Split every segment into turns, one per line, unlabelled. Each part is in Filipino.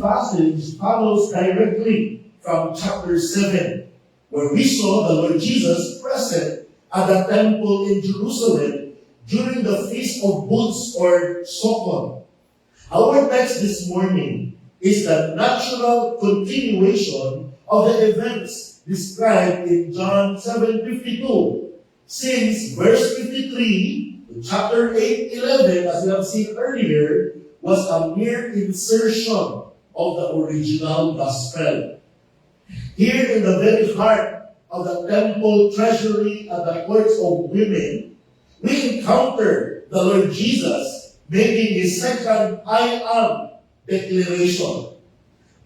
passage follows directly from chapter 7, where we saw the Lord Jesus present at the temple in Jerusalem during the Feast of Booths or Sukkot. Our text this morning is the natural continuation of the events described in John 7:52, since verse 53 to chapter 8:11, as we have seen earlier, was a mere insertion of the original gospel. Here in the very heart of the temple treasury at the courts of women, we encounter the Lord Jesus making his second I am declaration.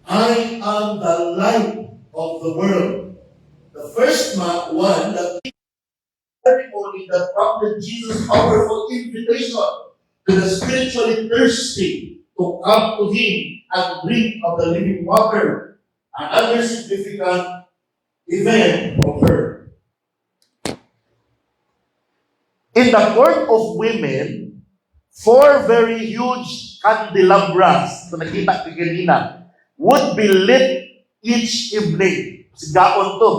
I am the light of the world. The first one, the ceremony that prompted Jesus' powerful invitation to the spiritually thirsty to come to him and drink of the living water. Another significant event occurred. In the court of women, 4 very huge candelabras, so nakita ko kanina, would be lit each evening. Sigaon to.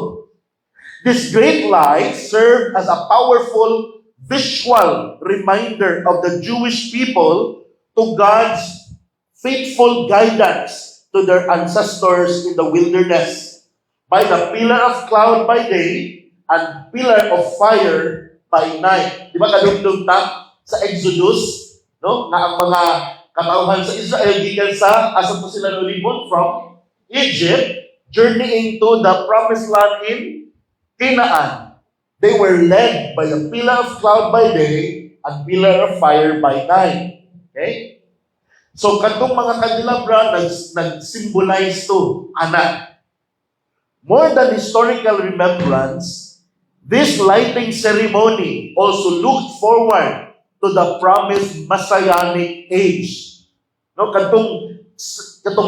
This great light served as a powerful visual reminder of the Jewish people to God's faithful guidance to their ancestors in the wilderness by the pillar of cloud by day and pillar of fire by night. Di ba kadugtong ta sa Exodus, no? Na ang mga katauhan sa Israel gikan sa asa po sila nulibon from Egypt, journeying to the promised land in Canaan. They were led by a pillar of cloud by day and pillar of fire by night. Okay? So, katong mga candelabra, nag-symbolize to anak. More than historical remembrance, this lighting ceremony also looked forward to the promised Messianic age. No, katong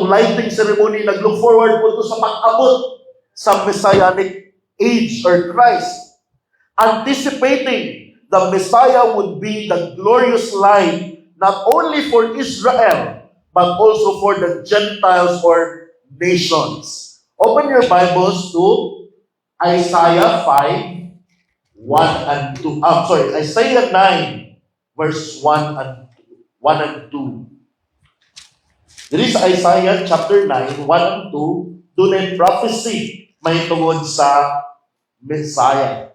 lighting ceremony nag-look forward po to sa pag-abot sa Messianic age or Christ, anticipating the Messiah would be the glorious light not only for Israel but also for the Gentiles or nations. Open your Bibles to Isaiah 5, 1 and 2. Isaiah 9, verse 1 and 2. There is Isaiah chapter 9, 1 and 2, doon ay prophecy may tungod sa Messiah.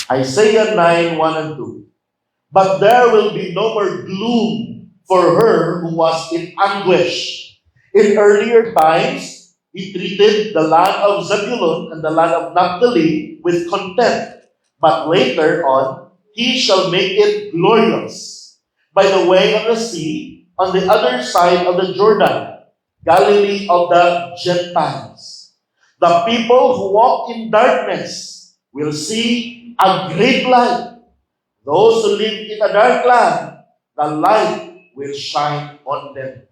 Isaiah 9, 1 and 2. But there will be no more gloom for her who was in anguish. In earlier times, he treated the land of Zebulun and the land of Naphtali with contempt. But later on, he shall make it glorious by the way of the sea on the other side of the Jordan, Galilee of the Gentiles. The people who walk in darkness will see a great light. Those who live in a dark land, the light will shine on them.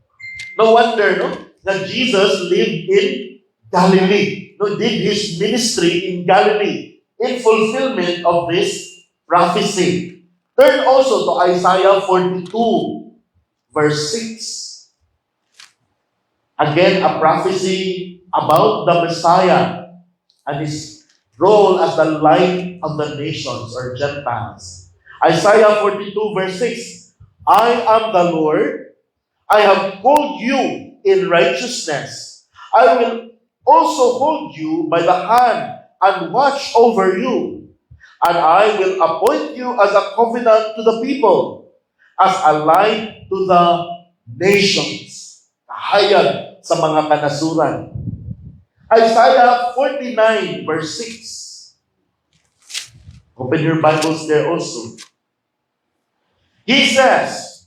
No wonder, no, that Jesus lived in Galilee. No, did his ministry in Galilee in fulfillment of this prophecy. Turn also to Isaiah 42, verse 6. Again, a prophecy about the Messiah and his role as the light of the nations or Gentiles. Isaiah 42 verse 6. I am the Lord. I have called you in righteousness. I will also hold you by the hand and watch over you. And I will appoint you as a covenant to the people, as a light to the nations. Kahayag sa mga kanasuran. Isaiah 49, verse 6. Open your Bibles there also. He says,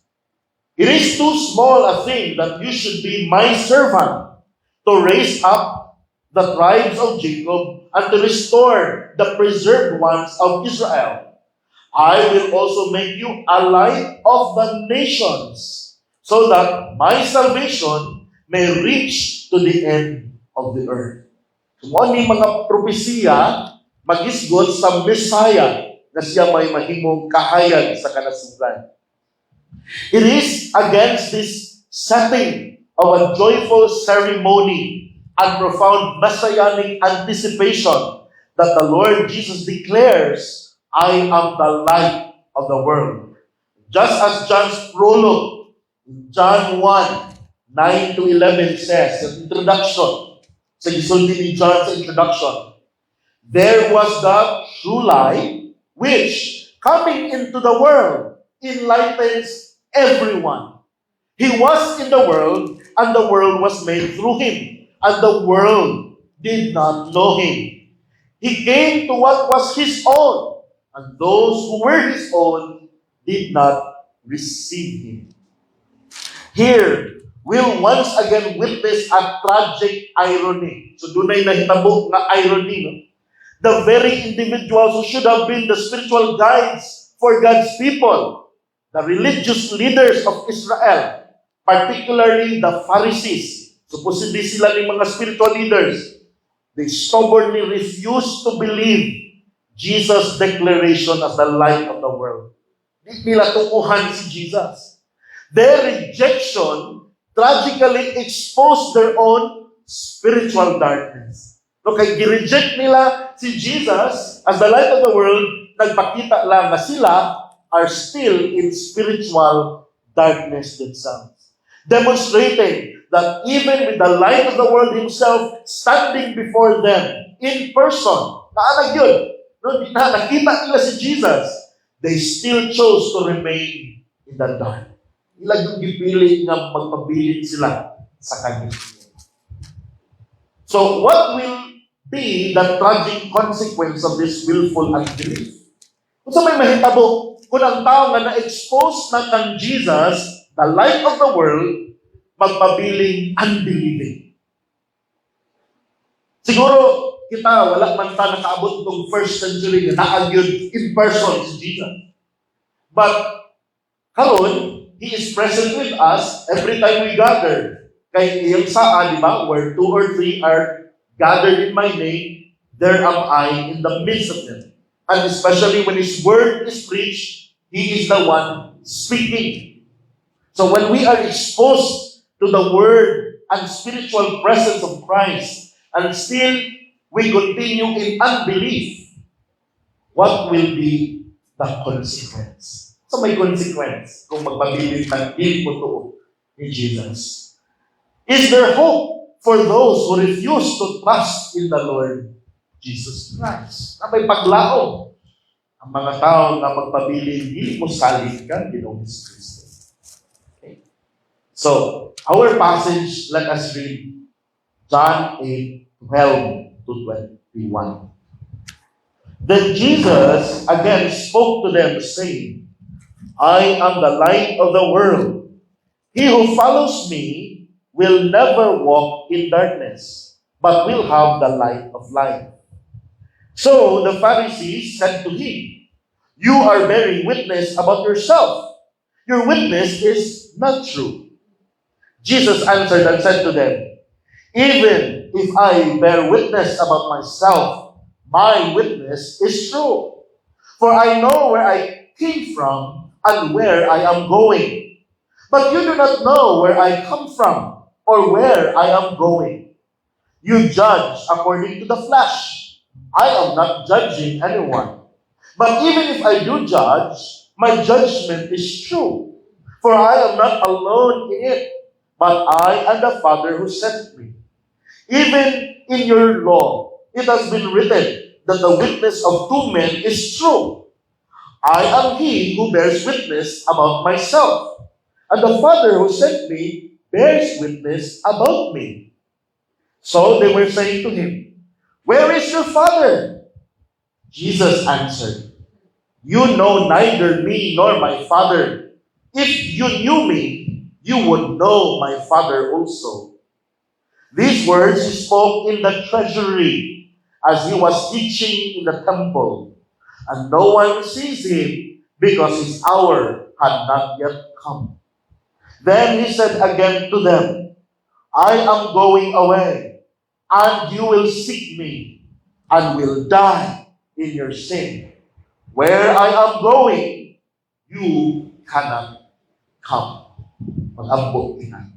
it is too small a thing that you should be my servant to raise up the tribes of Jacob and to restore the preserved ones of Israel. I will also make you a light of the nations, so that my salvation may reach to the end of the earth. Kung ni mga propesiya magisgot sa Messiah na siya may mahimong kahayag sa kanasuran. It is against this setting of a joyful ceremony and profound messianic anticipation that the Lord Jesus declares, I am the light of the world. Just as John's prologue, John 1, 9 to 11 says, the introduction, sa gisulti ni John sa introduction, there was the true light, which, coming into the world, enlightens everyone. He was in the world, and the world was made through him, and the world did not know him. He came to what was his own, and those who were his own did not receive him. Here, we'll once again witness a tragic irony. So dunay nahitabo nga irony, no? The very individuals who should have been the spiritual guides for God's people, the religious leaders of Israel, particularly the Pharisees, supposedly sila ni mga spiritual leaders, they stubbornly refused to believe Jesus' declaration as the light of the world. Di nila tukuhan si Jesus. Their rejection tragically exposed their own spiritual darkness. So kay gi-reject nila si Jesus as the light of the world, nagpakita lang na sila are still in spiritual darkness themselves. Demonstrating that even with the light of the world himself standing before them in person, naanag yun, no, nakita nila si Jesus, they still chose to remain in the dark. Ilag yung gipili nga magpabilin sila sa kanya. So what will be the tragic consequence of this willful unbelief? Kung sa may mahitabo, kung ang tao nga na-expose na kang Jesus, the light of the world, magpabiling unbelieving. Siguro, kita, wala man ta nakaabot ng first century na naagyod in person si Jesus. But, karon, He is present with us every time we gather. Kaya yung saa, di ba, where 2 or 3 are gathered in my name, there am I in the midst of them. And especially when His word is preached, He is the one speaking. So when we are exposed to the word and spiritual presence of Christ, and still we continue in unbelief, what will be the consequence? So may consequence kung magpabilin ng hindi mo to ni Jesus. Is there hope for those who refuse to trust in the Lord Jesus Christ? Na may paglaom ang mga tao na magpabilin, hindi mo salit ka, Ginoong Kristo. Okay. So, our passage, let us read John 8:12 to 21. Then Jesus again spoke to them, saying, I am the light of the world. He who follows me will never walk in darkness, but will have the light of life. So the Pharisees said to him, You are bearing witness about yourself. Your witness is not true. Jesus answered and said to them, Even if I bear witness about myself, my witness is true. For I know where I came from and where I am going. But you do not know where I come from or where I am going. You judge according to the flesh. I am not judging anyone. But even if I do judge, my judgment is true. For I am not alone in it, but I and the Father who sent me. Even in your law, it has been written that the witness of 2 men is true. I am he who bears witness about myself, and the Father who sent me bears witness about me. So they were saying to him, Where is your Father? Jesus answered, You know neither me nor my Father. If you knew me, you would know my Father also. These words he spoke in the treasury as he was teaching in the temple. And no one sees him because his hour had not yet come. Then he said again to them, I am going away, and you will seek me, and will die in your sin. Where I am going, you cannot come. Mag-ambot ina.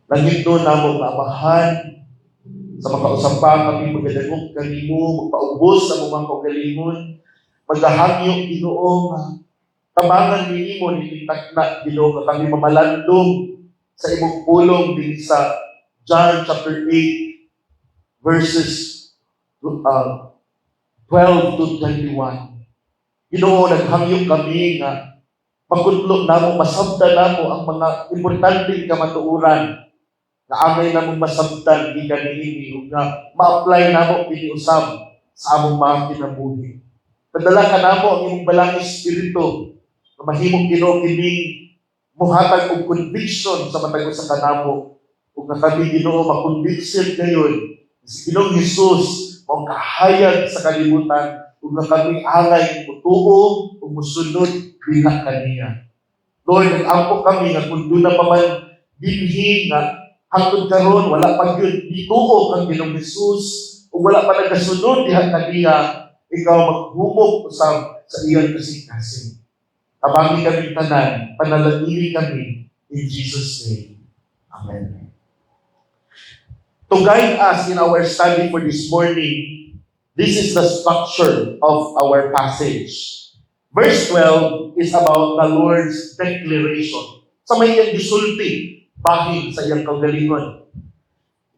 Langit doon namo nga amahan, sa makausap pa kami magdadagog kanimo, magpaubos sa mga kaugalingon, maghahangyo Ginoo nga tabangan nimo nitintak na Ginoo nga kami mamalandong sa imong pulong din sa John chapter 8 verses 12 to 21. Ginoo, naghangyo kami nga pagkudlo namo masabtan namo ang mga importanteng kamatuoran na amay namong masabtan di kanini ug nga ma-apply namo piniusab sa among mga kinabuhi. Padala ka namo ang imong balang espiritu na mahimong Ginoo kining muhatag og conviction sa matag sa kanamo ug nga kami Ginoo makonviction gayon si Ginoong Hesus mao kahayag sa kalibutan ug nga kami alay mutuo ug musunod binak kaniya. Lord, nag-ampo kami nga kung doon na pa man dinhi nga hangtod karon wala pa gyud dituo kang Ginoong Hesus ug wala pa nagasunod diha kaniya, ikaw maghumog usab sa iyang kasing-kasing. Tabangi kami tanan, panalangin kami in Jesus' name. Amen. To guide us in our study for this morning, this is the structure of our passage. Verse 12 is about the Lord's declaration. Sa may iyang gisulti, bahin sa iyang kaugalingon.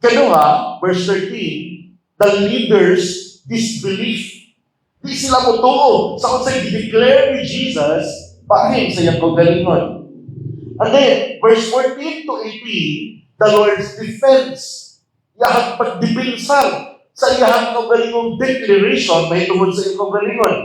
Kaduha, verse 13, the leaders disbelief. Di sila mutuo sa unsay gi-declare ni Jesus bahin sa iyang kaugalingon. And then, verse 14 to 18, the Lord's defense. Iyahang pagdipinsar sa iyahang kaugalingong declaration may tungod sa iyang kaugalingon.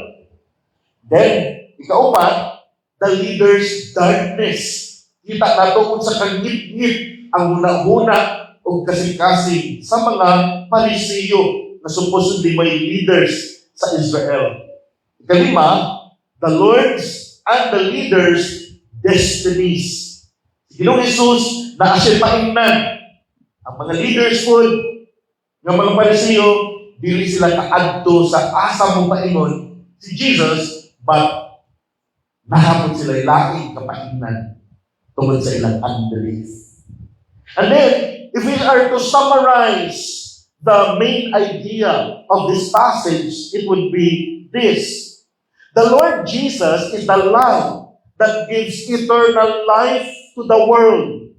Then, ikaupat, the leader's darkness. Kita nato kung sa kangit-ngit ang huna-huna o kasing-kasing sa mga Parisiyo na supposedly may leaders sa Israel. Ikalima, the Lord's and the leaders' destinies. Si Ginoong Hesus na asya paingnan ang mga leaders po ng mga Parisiyo, dili sila kaadto sa asa mong paingon si Jesus, but nahapon sila laking kapaingnan tungkol sa ilang unbelief. And then, if we are to summarize the main idea of this passage, it would be this. The Lord Jesus is the light that gives eternal life to the world.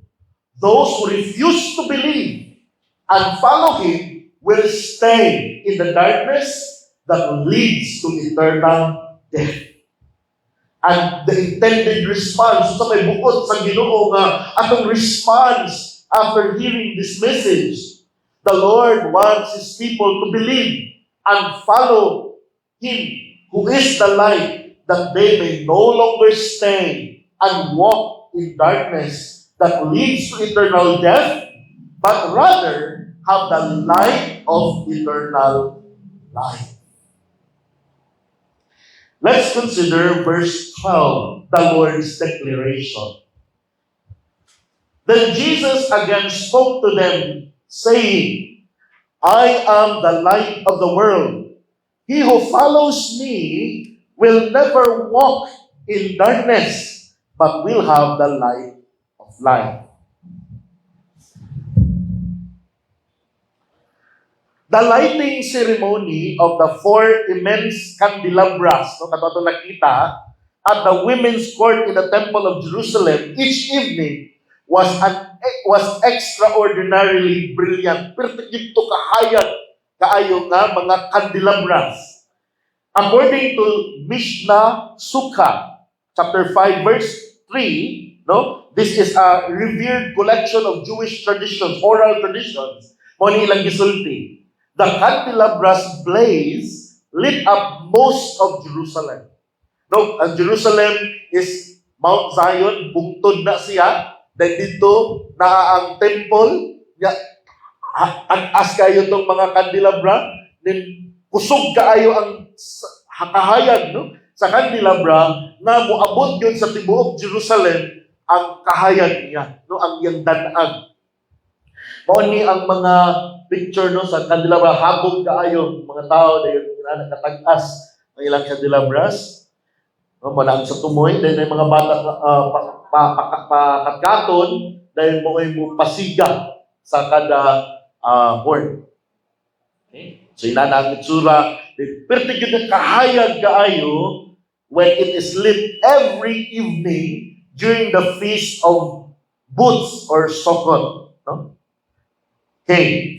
Those who refuse to believe and follow Him will stay in the darkness that leads to eternal death. And the intended response, sa may bukod sa Ginoo nga atong response after hearing this message, the Lord wants His people to believe and follow Him who is the light, that they may no longer stay and walk in darkness that leads to eternal death, but rather have the light of eternal life. Let's consider verse 12, the Lord's declaration. Then Jesus again spoke to them, saying, I am the light of the world. He who follows me will never walk in darkness, but will have the light of life. The lighting ceremony of the four immense candelabras, no, kato nakita, at the women's court in the Temple of Jerusalem each evening was extraordinarily brilliant. Pertigito kahayag kaayo nga mga candelabras. According to Mishnah Sukkah, chapter 5, verse 3, no? This is a revered collection of Jewish traditions, oral traditions. Moni ilang gisulti. The candelabras blaze lit up most of Jerusalem. No, ang Jerusalem is Mount Zion, bungtod na siya. Then dito na ang temple, as kayo itong mga candelabra, then kusog kaayo ang kahayag, no? Sa candelabra na muabot yun sa tibuok Jerusalem ang kahayag niya, no? Ang iyang danag. Mao ni ang mga picture, no, sa candelabra, habog kaayo mga tao dayon nakatag-as ang ilang candelabras, no, manang sa tumoy, then may mga bata pakatkaton, dahil mo ay mo pasiga sa kada horn. Okay? So inana ang itsura, pero tigid kahayag kaayo when it is lit every evening during the feast of Booths or Sukkot. No? Okay.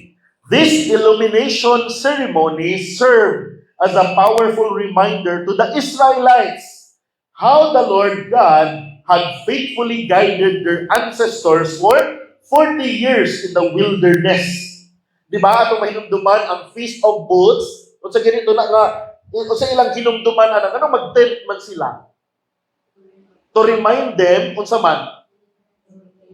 This illumination ceremony served as a powerful reminder to the Israelites how the Lord God had faithfully guided their ancestors for 40 years in the wilderness. Di ba? Atong mahinumduman ang Feast of Booths. Kung sa ganito na nga, kung sa ilang hinumduman na, ano mag-tent man sila? To remind them, kung sa man,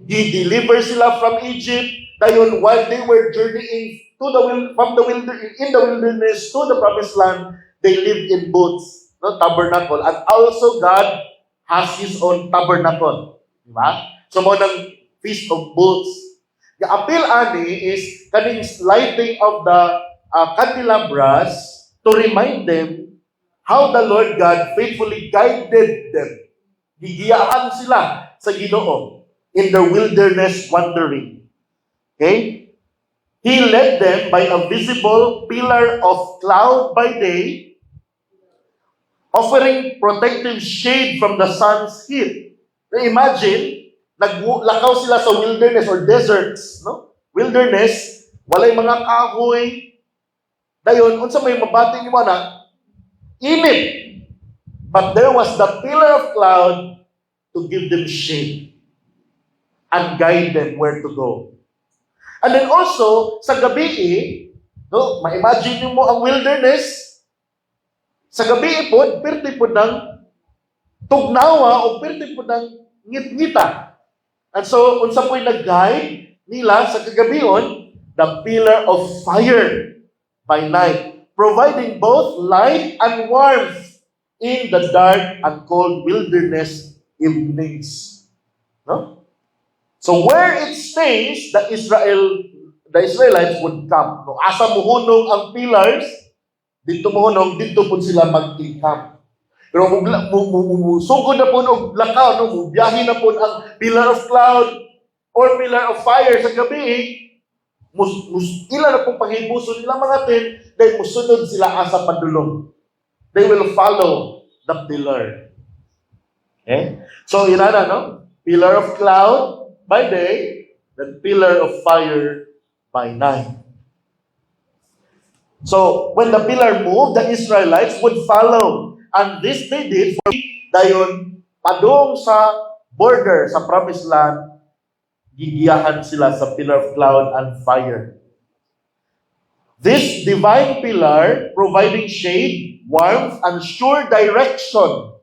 di-deliver sila from Egypt, dayon while they were journeying in the wilderness to the promised land, they lived in booths, no, tabernacle, and also God has His own tabernacle. Diba? So mo ng Feast of Booths. The appeal ani is kaning lighting of the candelabras to remind them how the Lord God faithfully guided them. Gigiyaan sila sa Ginoo in the wilderness wandering. Okay? He led them by a visible pillar of cloud by day, offering protective shade from the sun's heat. Now imagine, naglakaw sila sa wilderness or deserts, no? Wilderness, walay mga kahoy. Dayon, unsa may mabati ni mo na, init. But there was the pillar of cloud to give them shade and guide them where to go. And then also, sa gabi, no, ma-imagine mo ang wilderness, sa gabi po, perti po ng tugnawa o perti po ng ngit-ngita. And so, unsa po'y nag-guide nila sa kagabion, the pillar of fire by night, providing both light and warmth in the dark and cold wilderness evenings. No? So where it stays, the Israelites would camp. No, asa muhunong ang pillars, dito muhunong, dito po sila mag-camp. Pero sugod na po ng lakaw, no, mubiyahin na po ang pillar of cloud or pillar of fire sa gabi, ila na po panghibuso nila mga tin, dahil musunod sila asa padulong. They will follow the pillar. Okay? So, yun na, no? Pillar of cloud by day, the pillar of fire by night. So, when the pillar moved, the Israelites would follow. And this they did for dayon padung sa border sa promised land, gigiyahan sila sa pillar of cloud and fire. This divine pillar, providing shade, warmth, and sure direction,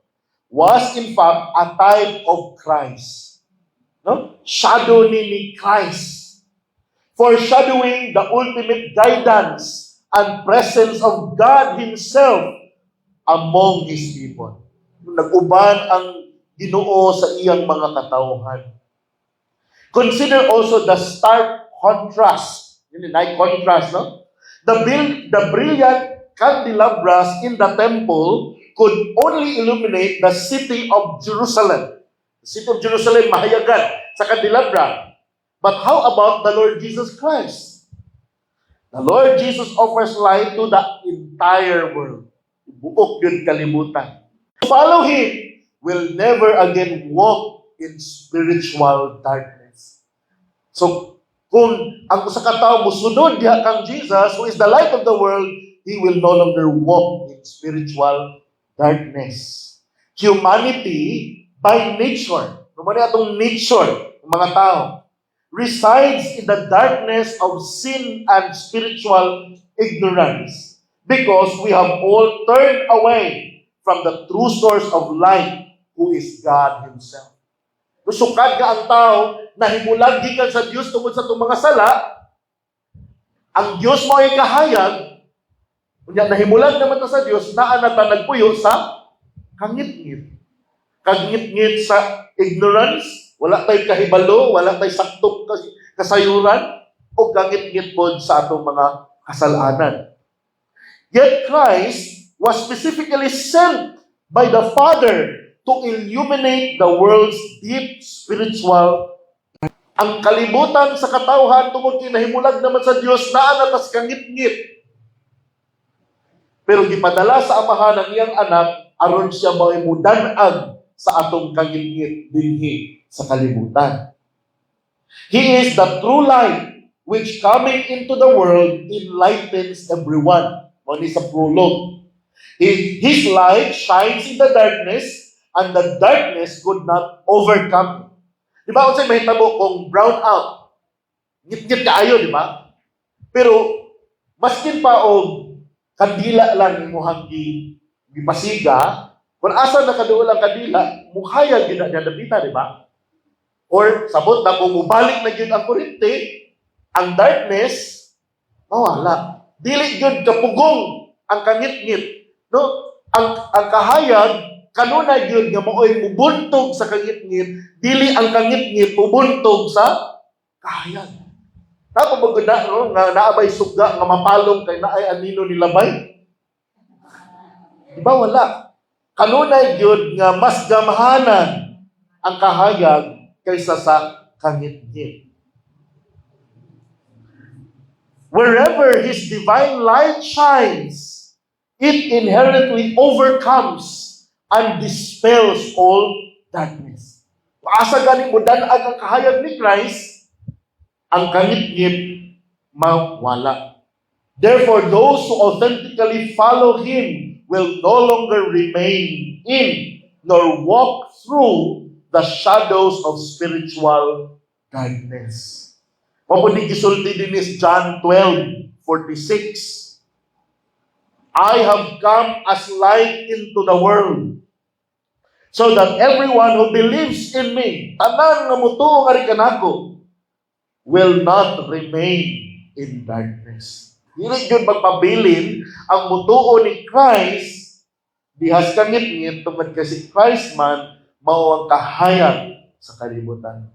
was in fact a type of Christ. No? Shadow ni Christ, foreshadowing the ultimate guidance and presence of God Himself among His people. Nag-uban ang Ginoo sa iyang mga katauhan. Consider also the stark contrast. Yun ay contrast, no? The brilliant candelabras in the temple could only illuminate the city of Jerusalem. The city of Jerusalem, mahayagan sa candelabra. But how about the Lord Jesus Christ? The Lord Jesus offers light to the entire world. Buok yun kalimutan. Follow Him will never again walk in spiritual darkness. So, kung ang usa ka tawo musunod diha kang Jesus, who is the light of the world, he will no longer walk in spiritual darkness. Humanity, by nature, kumani atong nature, mga tao, resides in the darkness of sin and spiritual ignorance because we have all turned away from the true source of light, who is God Himself. Sukad ka ang tao na himulag gikan sa Dios tungod sa itong mga sala, ang Dios mo ay kahayag, kunya nahimulag naman ta sa Dios, naa na ta nagpuyo sa kangit-ngit. Kangit-ngit sa ignorance, wala tay kahibalo, wala tay saktong kasayuran, o kangit-ngit pod sa atong mga kasalanan. Yet Christ was specifically sent by the Father to illuminate the world's deep spiritual Ang kalibutan sa katawhan tungod kinahimulag naman sa Dios naa na tas kangit-ngit. Pero gipadala sa amahan ng iyang anak aron siya mao'y mudan-ag sa atong kangit-ngit dinhi sa kalibutan. He is the true light which coming into the world enlightens everyone. Mao ni sa prologue. His light shines in the darkness and the darkness could not overcome. Di ba? Unsay mahitabo kung brown out. Ngit-ngit kaayo, di ba? Pero maskin pa og kandila lang imuhang gipasiga, kung asa na kaduol ang kandila, mukhayag gid na dapita, di ba? Or sabot na kung mubalik na gyud ang kuryente, ang darkness mawala. Dili gyud kapugong ang kangit-ngit, no? Ang kahayag kanunay gyud nga mao'y mubuntog sa kangit-ngit, dili ang kangit-ngit mubuntog sa kahayag. Napabagod na, no? Nga naabay suga nga mapalong kay naay anino nilabay. Diba wala? Kanunay gyud nga mas gamhanan ang kahayag kaysa sa kangit-ngit. Wherever His divine light shines, it inherently overcomes and dispels all darkness. Paasa ganing mudan-ag ang kahayag ni Christ, ang kangit-ngit mawala. Therefore, those who authentically follow Him will no longer remain in nor walk through the shadows of spiritual darkness. Mapunig gisulti din is John 12:46. I have come as light into the world, so that everyone who believes in me, tanan nga mutuo nga rin kanako, will not remain in darkness. Dili yun magpabilin ang mutuo ni Christ, dihas kangit-ngit, tungkol kasi Christ man, mao ang kahayag sa kalibutan.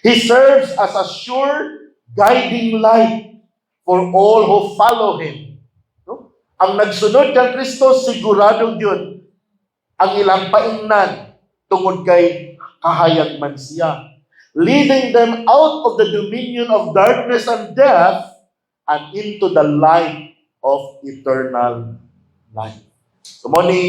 He serves as a sure guiding light for all who follow Him. No? Ang nagsunod kang Kristo, sigurado yun ang ilang paingnan tungod kay kahayag man siya, leading them out of the dominion of darkness and death and into the light of eternal life. So mo ni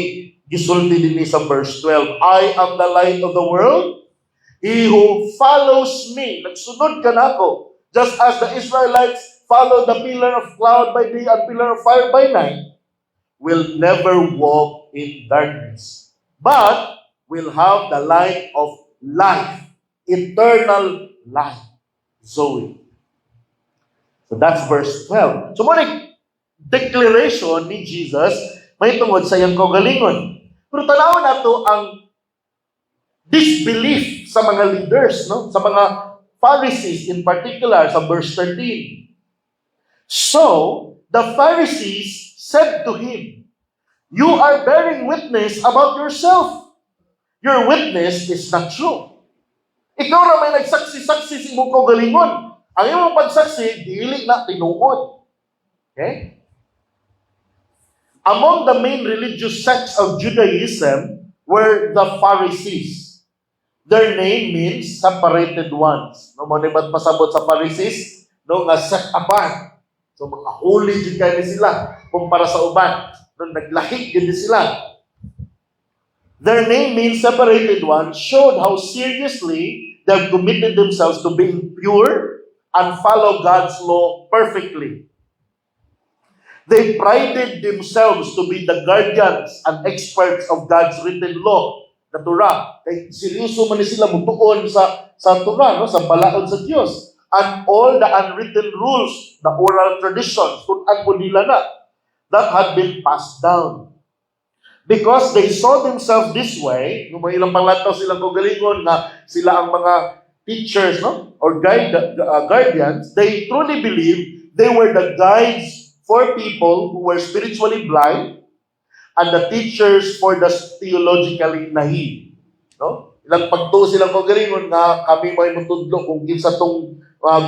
gisulti din sa verse 12, I am the light of the world. He who follows me, nagsunod ka na ako, just as the Israelites followed the pillar of cloud by day and pillar of fire by night, will never walk in darkness, but will have the light of life, eternal life. Zoe. So that's verse 12. So muna declaration ni Jesus may tungod sa iyang kaugalingon. Pero tanawin nato ang disbelief sa mga leaders, no? Sa mga Pharisees in particular, sa verse 13. So, the Pharisees said to Him, you are bearing witness about yourself. Your witness is not true. Ikaw na may nagsaksi-saksi sa imong kaugalingon. Ang imong pagsaksi, dili na tinuod. Okay? Among the main religious sects of Judaism were the Pharisees. Their name means separated ones. No, mo ba't pasabot sa Pharisees? No, nga set apart. So, mga holy din kayo sila kumpara sa uban. No, naglahig din sila. Their name means separated ones, showed how seriously they have committed themselves to being pure and follow God's law perfectly. They prided themselves to be the guardians and experts of God's written law, the Torah. Kaya seryoso man sila mutuon sa Torah, no? Sa balaod sa Diyos. And all the unwritten rules, the oral traditions, tunan mo nila na, that had been passed down. Because they saw themselves this way, nung may ilang panglantaw silang kaugalingon na sila ang mga teachers, no? Or guardians, they truly believed they were the guides for people who were spiritually blind and the teachers for the theologically naive. No? Ilang pagtuo silang kaugalingon nga kami may matudlo kung kinsa tong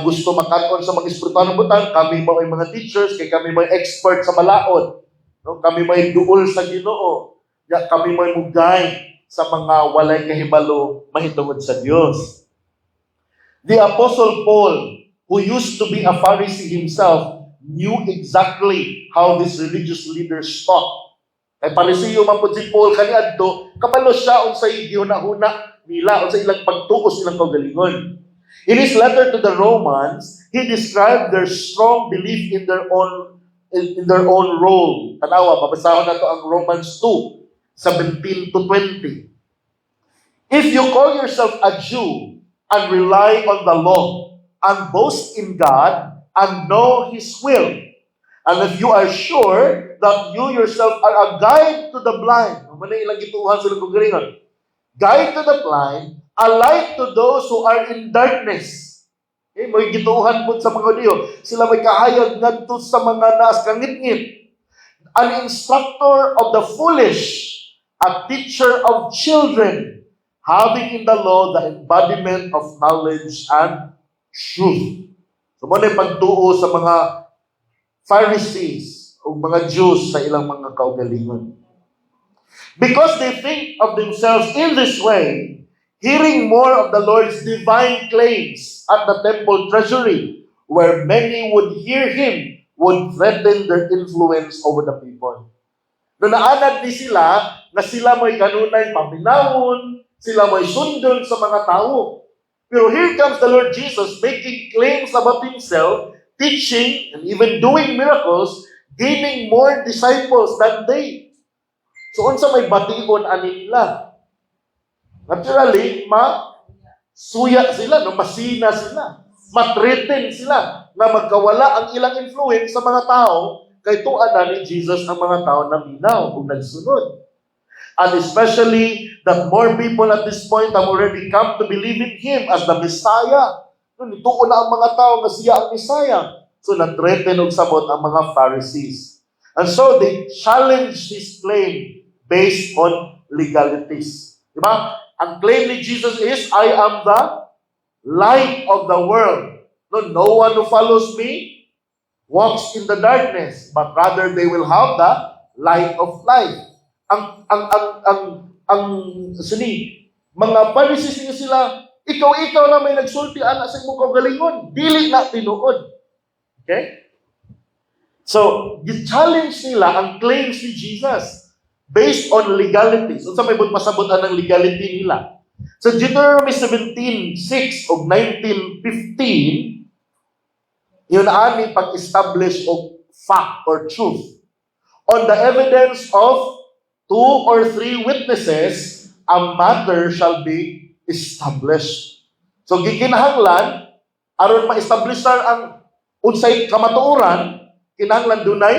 gusto makaton sa mga espiritual ng butang, kami may mga teachers, kay kami may expert sa malaod. No? Kami may duol sa Ginoo. Kami may mugay sa mga walay kahibalo mahitungod sa Dios. The Apostle Paul, who used to be a Pharisee himself, knew exactly how these religious leaders taught. Kay Pariseo man pud si Paul kaniadto, kabalo siya unsay gihuna-huna nila unsay ilang pagtuos ilang kaugalingon. In his letter to the Romans, he described their strong belief in their own role. Tanawa, mabasahon na to ang Romans 2:17 to 20. If you call yourself a Jew and rely on the law and boast in God and know His will, and if you are sure that you yourself are a guide to the blind, ilang gituhan sila kung galingon, guide to the blind, a light to those who are in darkness. Okay, may gituhan po sa mga diyo. Sila may kahayag ngadto sa mga naas kangit-ngit. An instructor of the foolish, a teacher of children, having in the law the embodiment of knowledge and truth. So, muna yung pagtuo sa mga Pharisees o mga Jews sa ilang mga kaugalingon. Because they think of themselves in this way, hearing more of the Lord's divine claims at the temple treasury, where many would hear Him, would threaten their influence over the people. No naanad ni sila, na sila may kanunay paminawon, sila may sundon sa mga tao. Pero here comes the Lord Jesus making claims about Himself, teaching, and even doing miracles, gaining more disciples than they. So, unsa may bation ani nila? Naturally, suya sila, no? Masina sila, matreten sila, na magkawala ang ilang influence sa mga tao, kay tuan na ni Jesus ang mga tao na minaw kung nagsunod. And especially that more people at this point have already come to believe in Him as the Messiah. No, nituon na ang mga tao nga siya ang Messiah. So, natreten og sabot ang mga Pharisees. And so, they challenged His claim based on legalities. Diba? Ang claim ni Jesus is, I am the light of the world. No one who follows me walks in the darkness, but rather they will have the light of life. Mga Pharisees niya sila, ikaw na may nagsulti anak sa imong kaugalingon, dili na tinuod. Okay? So, gi-challenge nila ang claims ni Jesus based on legality. So, sa may masabutan ng legality nila. Sa Deuteronomy 17:6 o 19:15, yun ani pag-establish of fact or truth. On the evidence of 2 or 3 witnesses, a matter shall be established. So, gikinahanglan, aron ma-establish ang unsay kamatuoran, kinahanglan dunay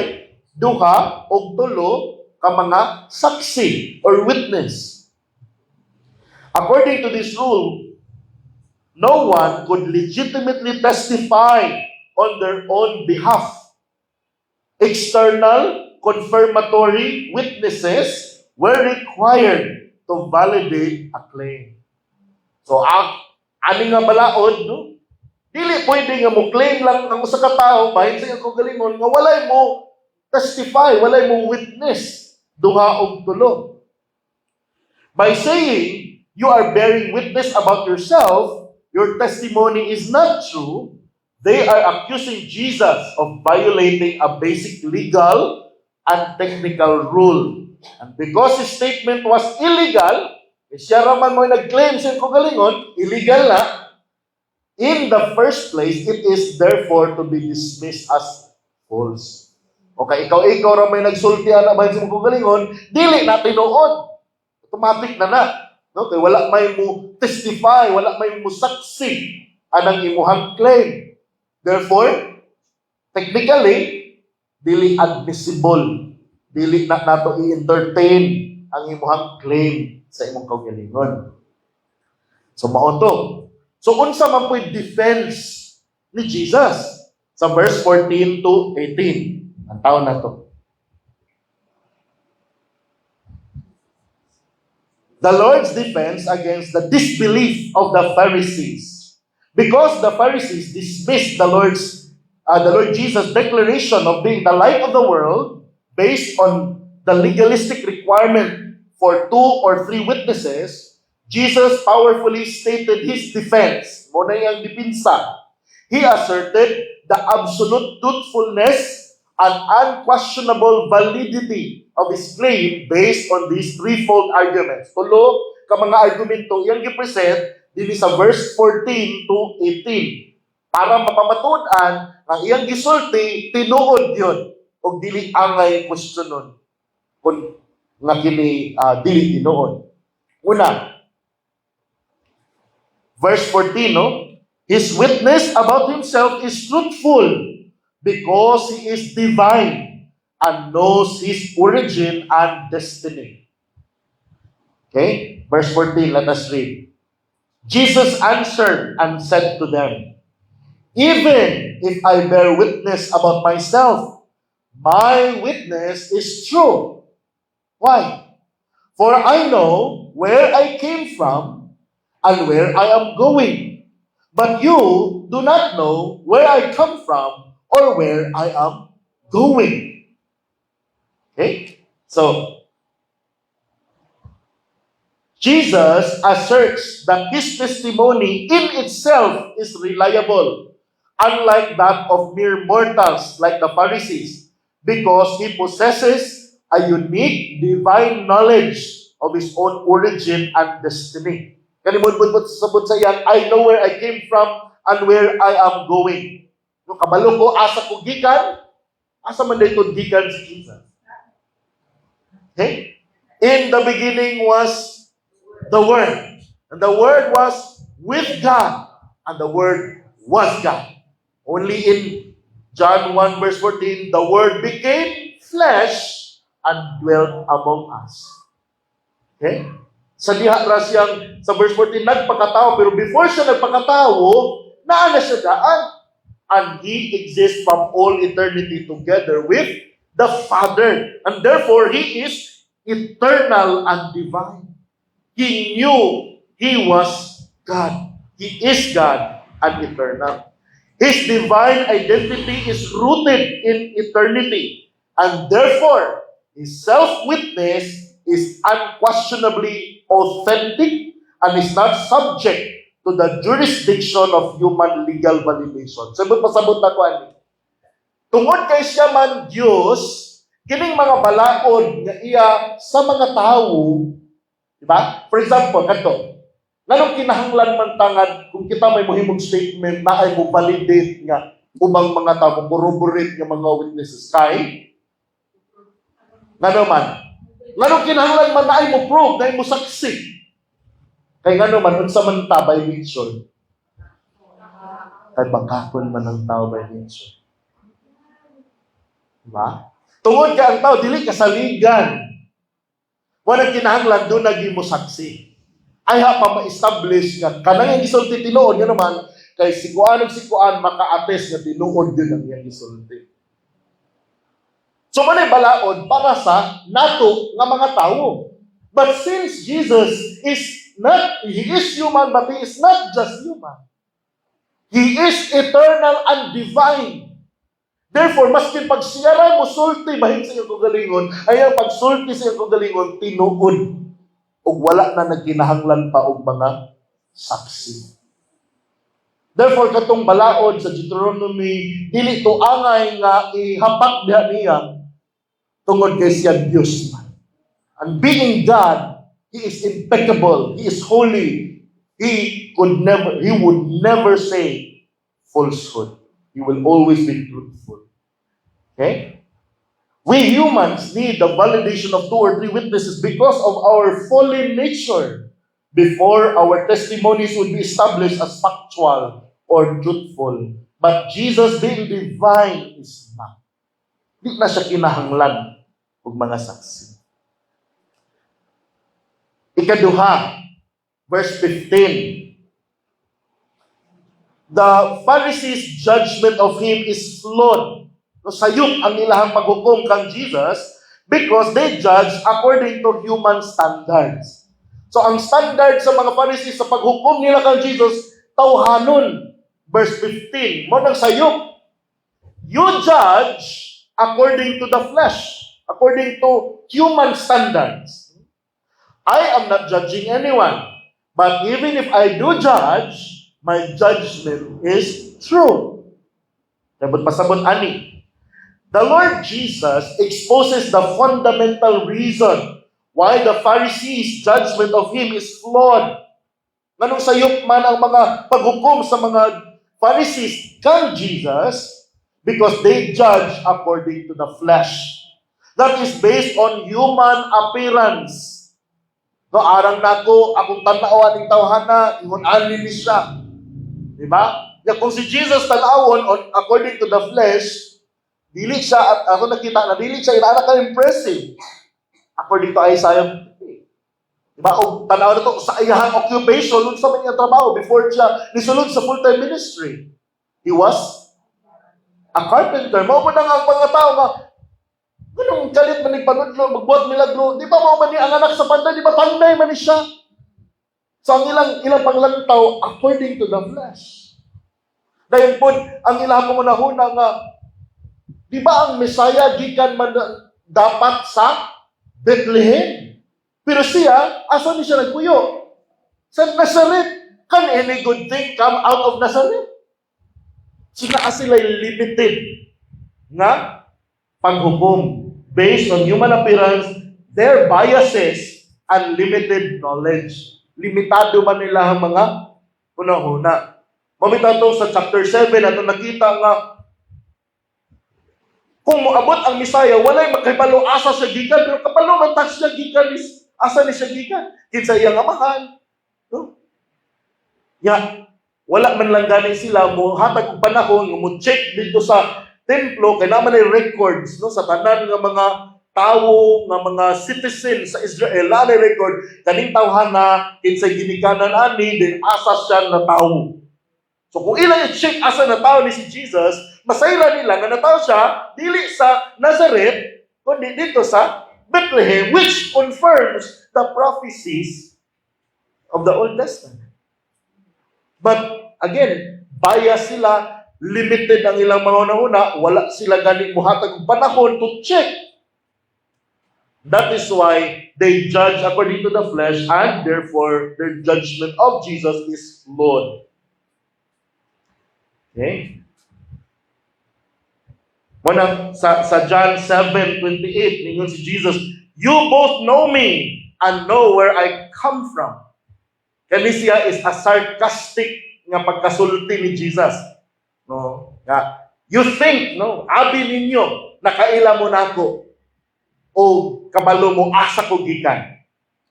duha o tulo ka mga saksi or witness. According to this rule, no one could legitimately testify on their own behalf. External confirmatory witnesses were required to validate a claim. So, ani nga balaod, no? Dili pwede nga mo claim lang ang usa ka tawo bahin sa iyang kaugalingon nga walay mo testify, walay mo witness duha og tulo. By saying you are bearing witness about yourself, your testimony is not true, they are accusing Jesus of violating a basic legal and technical rule. And because his statement was illegal, siya raman mo nag-claim sa kaugalingon, illegal na. In the first place, it is therefore to be dismissed as false. Okay, ikaw ra may nagsultian na bahin sa kaugalingon, dili na tinuod. Automatic na. No? Kaya wala may mo testify, wala may mo saksi anang imuhang claim. Therefore, technically, dili admissible. Dili na nato i-entertain ang imuhang claim sa imong kaugalingon. So, mao to. So, unsa man po'y defense ni Jesus sa verse 14 to 18. Ang taon na to. The Lord's defense against the disbelief of the Pharisees. Because the Pharisees dismissed the Lord Jesus' declaration of being the light of the world based on the legalistic requirement for 2 or 3 witnesses, Jesus powerfully stated his defense. Muna yung dipinsa. He asserted the absolute truthfulness and unquestionable validity of his claim based on these threefold arguments. Tulo ka mga argumento iyang gipresent dili sa verse 14 to 18 para mapamatudan ang iyang gisulti tinuod yun og dili angay questionon kung nga kini dili tinuod. Una, verse 14, no? His witness about himself is truthful because he is divine and knows his origin and destiny. Okay? Verse 14, let us read. Jesus answered and said to them, even if I bear witness about myself, my witness is true. Why? For I know where I came from and where I am going. But you do not know where I come from or where I am going. Okay? So, Jesus asserts that his testimony in itself is reliable, unlike that of mere mortals like the Pharisees, because he possesses a unique divine knowledge of his own origin and destiny. Kanimod-budbud sabot sa iyan, I know where I came from and where I am going. Yung kabalo ko, asa ko gikan, asa man dito gikan si Jesus. Okay? In the beginning was the Word. And the Word was with God. And the Word was God. Only in John 1 verse 14, the Word became flesh and dwelt among us. Okay? Sa diha ra siyang, sa verse 14, nagpakatao. Pero before siya nagpakatao, naa na siya daan. And He exists from all eternity together with the Father. And therefore, He is eternal and divine. He knew He was God. He is God and eternal. His divine identity is rooted in eternity. And therefore, His self-witness is unquestionably authentic and is not subject to the jurisdiction of human legal validation. Sabot na ko ani. Tungod kay siya man Diyos, kining mga balaod nga iya sa mga tao, di ba? For example, kanto, nganong kinahanglan man tangad kung kita may mohimong statement na ay mo validate nga ubang mga tao, corroborate nga mga witnesses kay ngano man. Nganong kinahanglan man na ay mo prove, na ay mo saksi. Kay ngano man, unsa man ta by nature. Kay bangkakon man ang tao by nature. Diba? Tungod ka ang tao, dili kasaligan. Walang kinahanglan doon naging mo saksi. Ay ha pa ma-establish nga, kanang yung gisulti tinuod, nga naman, kay sikuan maka-attest nga tinuod yun ang yung gisulti. So, manay balaod para sa nato nga mga tao. But since Jesus He is human, but He is not just human. He is eternal and divine. Therefore, maskin pag siya rin mo sulti, mahig sa iyong kagalingon, ay ang pagsulti sa iyong kagalingon, tinuod. O wala na nagkinahanglan pa og mga saksi. Therefore, katong balaod sa Deuteronomy, dili to angay nga ihapak diha niya, tungod kay siya Diyos man. And being God, He is impeccable. He is holy. He would never say falsehood. He will always be truthful. Okay? We humans need the validation of 2 or 3 witnesses because of our fallen nature before our testimonies would be established as factual or truthful. But Jesus being divine is not. Di na siya kinahanglan og mga saksi. Ikaduha, verse 15. The Pharisees' judgment of Him is flawed. No, sayop ang ilahang paghukom kang Jesus because they judge according to human standards. So ang standard sa mga Pharisees sa paghukom nila kang Jesus, tawhanon. Verse 15, mo nang sayop. You judge according to the flesh, according to human standards. I am not judging anyone. But even if I do judge, my judgment is true. Sabot pasabot ani. The Lord Jesus exposes the fundamental reason why the Pharisees' judgment of Him is flawed. Nganong sayop man ang mga paghukom sa mga Pharisees kang Jesus? Because they judge according to the flesh. That is based on human appearance. No, arang nako, akong tanawan ng tawhana, ingon ani ni siya. Diba? Ya, kung si Jesus tanawon according to the flesh, dili siya, at ako nakita na dili siya inaana ka impressive. According to Isaiah 50. Diba? O tanaw na to, sa iyahang occupation, nun sa mga trabaho, before siya nisulod sa full-time ministry. He was a carpenter. Mao po na nga ang mga tao nga, ganun kalit man nagpanudlo, magbuhat milagro, di ba mao man ni ang anak sa panday, di ba panday man ni siya? So ang ilang panglantaw, according to the flesh. Dahil po, ang ilang pangunahuna nga, di ba ang Messiah gikan man dapat sa Bethlehem? Pero siya, asa ni siya nagpuyo? Sa Nazareth. Can any good thing come out of Nazareth? Sila sila'y limited nga panghukom based on human appearance, their biases, and limited knowledge. Limitado man nila ang mga una-una. Mamita ito sa chapter 7, ato nakita nga, kung moabot ang Messiah, walay magkabalo asa siya gikan, pero kapalo man tas siya gikan, asa ni siya gikan? Kinsa iyang amahan. No? Ya, wala man lang galing sila mo hatag og panahon mo check dito sa templo kay naman ay records no sa tanan nga mga tawo nga mga citizen sa Israel na record kaning tawhana kinsay ginikanan ani din asa siya na tawo. So kung ilang i-check asa na tawo ni si Jesus, masayra nila nga natawo siya dili sa Nazareth kundi dito sa Bethlehem, which confirms the prophecies of the Old Testament. But again, bias sila, limited ang ilang mga una-una, wala sila galing muhatag panahon to check. That is why they judge according to the flesh and therefore their judgment of Jesus is flawed. Okay? Muna, sa John 7:28, ningon si Jesus, "You both know me and know where I come from." Kani siya is a sarcastic nga pagkasulti ni Jesus. No? You think, no, abi ninyo, nakaila mo nako o kabalo mo asa ko gikan.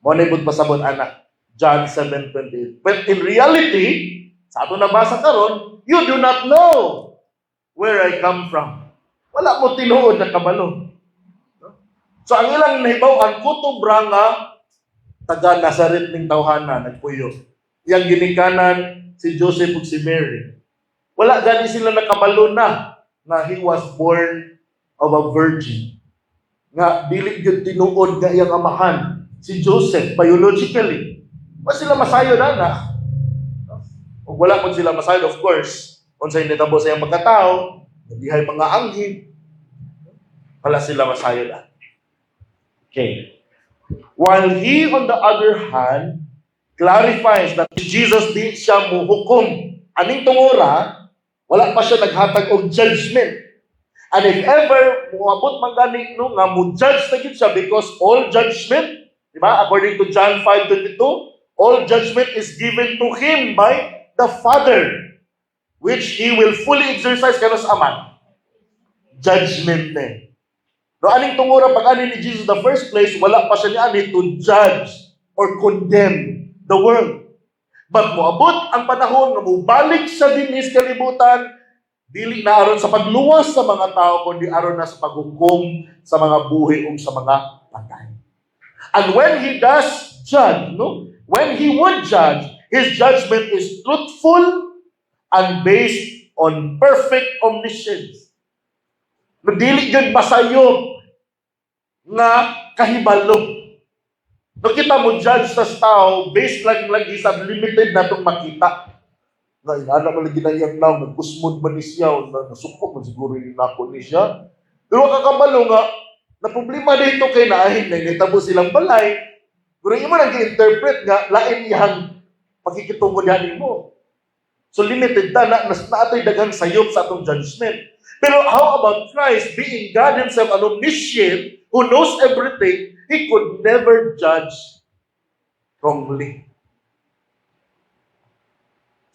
Mo na ibig pasabot anak. John 7:28. But in reality, sa ato nabasa karon, you do not know where I come from. Wala mo tinuod na kabalo. No? So ang ilang nahibaw-an kutubra nga taga Nazareth ning tawhana nagpuyo. Yang ginikanan si Joseph ug si Mary. Wala gani sila nakabalo na he was born of a virgin. Nga dili gyud tinuod nga iyang amahan si Joseph biologically. Wa sila masayo na. Ug wala man sila masayo, of course. Unsay nitabo sa iyang pagkatao, dihay mga anghel. Wala sila masayo na. Okay. While he, on the other hand, clarifies that Jesus di siya muhukom. Aning tungora, wala pa siya naghatag og judgment. And if ever, muabot man gani no, nga mu-judge na yun siya because all judgment, di ba? According to John 5:22, all judgment is given to Him by the Father, which He will fully exercise kanos aman. Judgment na. No, aning tungura pag ani ni Jesus in the first place, wala pa siya ni ani to judge or condemn the world. But moabot ang panahon nga mubalik sa dinis kalibutan, dili na aron sa pagluwas sa mga tao, kundi aron na sa paghukom sa mga buhi o sa mga patay. And when He does judge, no? When He would judge, His judgment is truthful and based on perfect omniscience. Dili yun masayop nga kahibalo. No, kita mo judge sa tao based lang lagi sa limited na itong makita. Na inana mo lagi na iyang now, nagkusmod man ni siya, o nasukok man siguro yung nako ni siya. Pero kakabalo nga, na problema dito kay naahin na initabo silang balay, pero yung mo nag-interpret nga, lain iyang Pakikitungod yan mo. So limited na ato'y daghang sayop sa atong judgment. Pero how about Christ, being God Himself, an omniscient, who knows everything, He could never judge wrongly.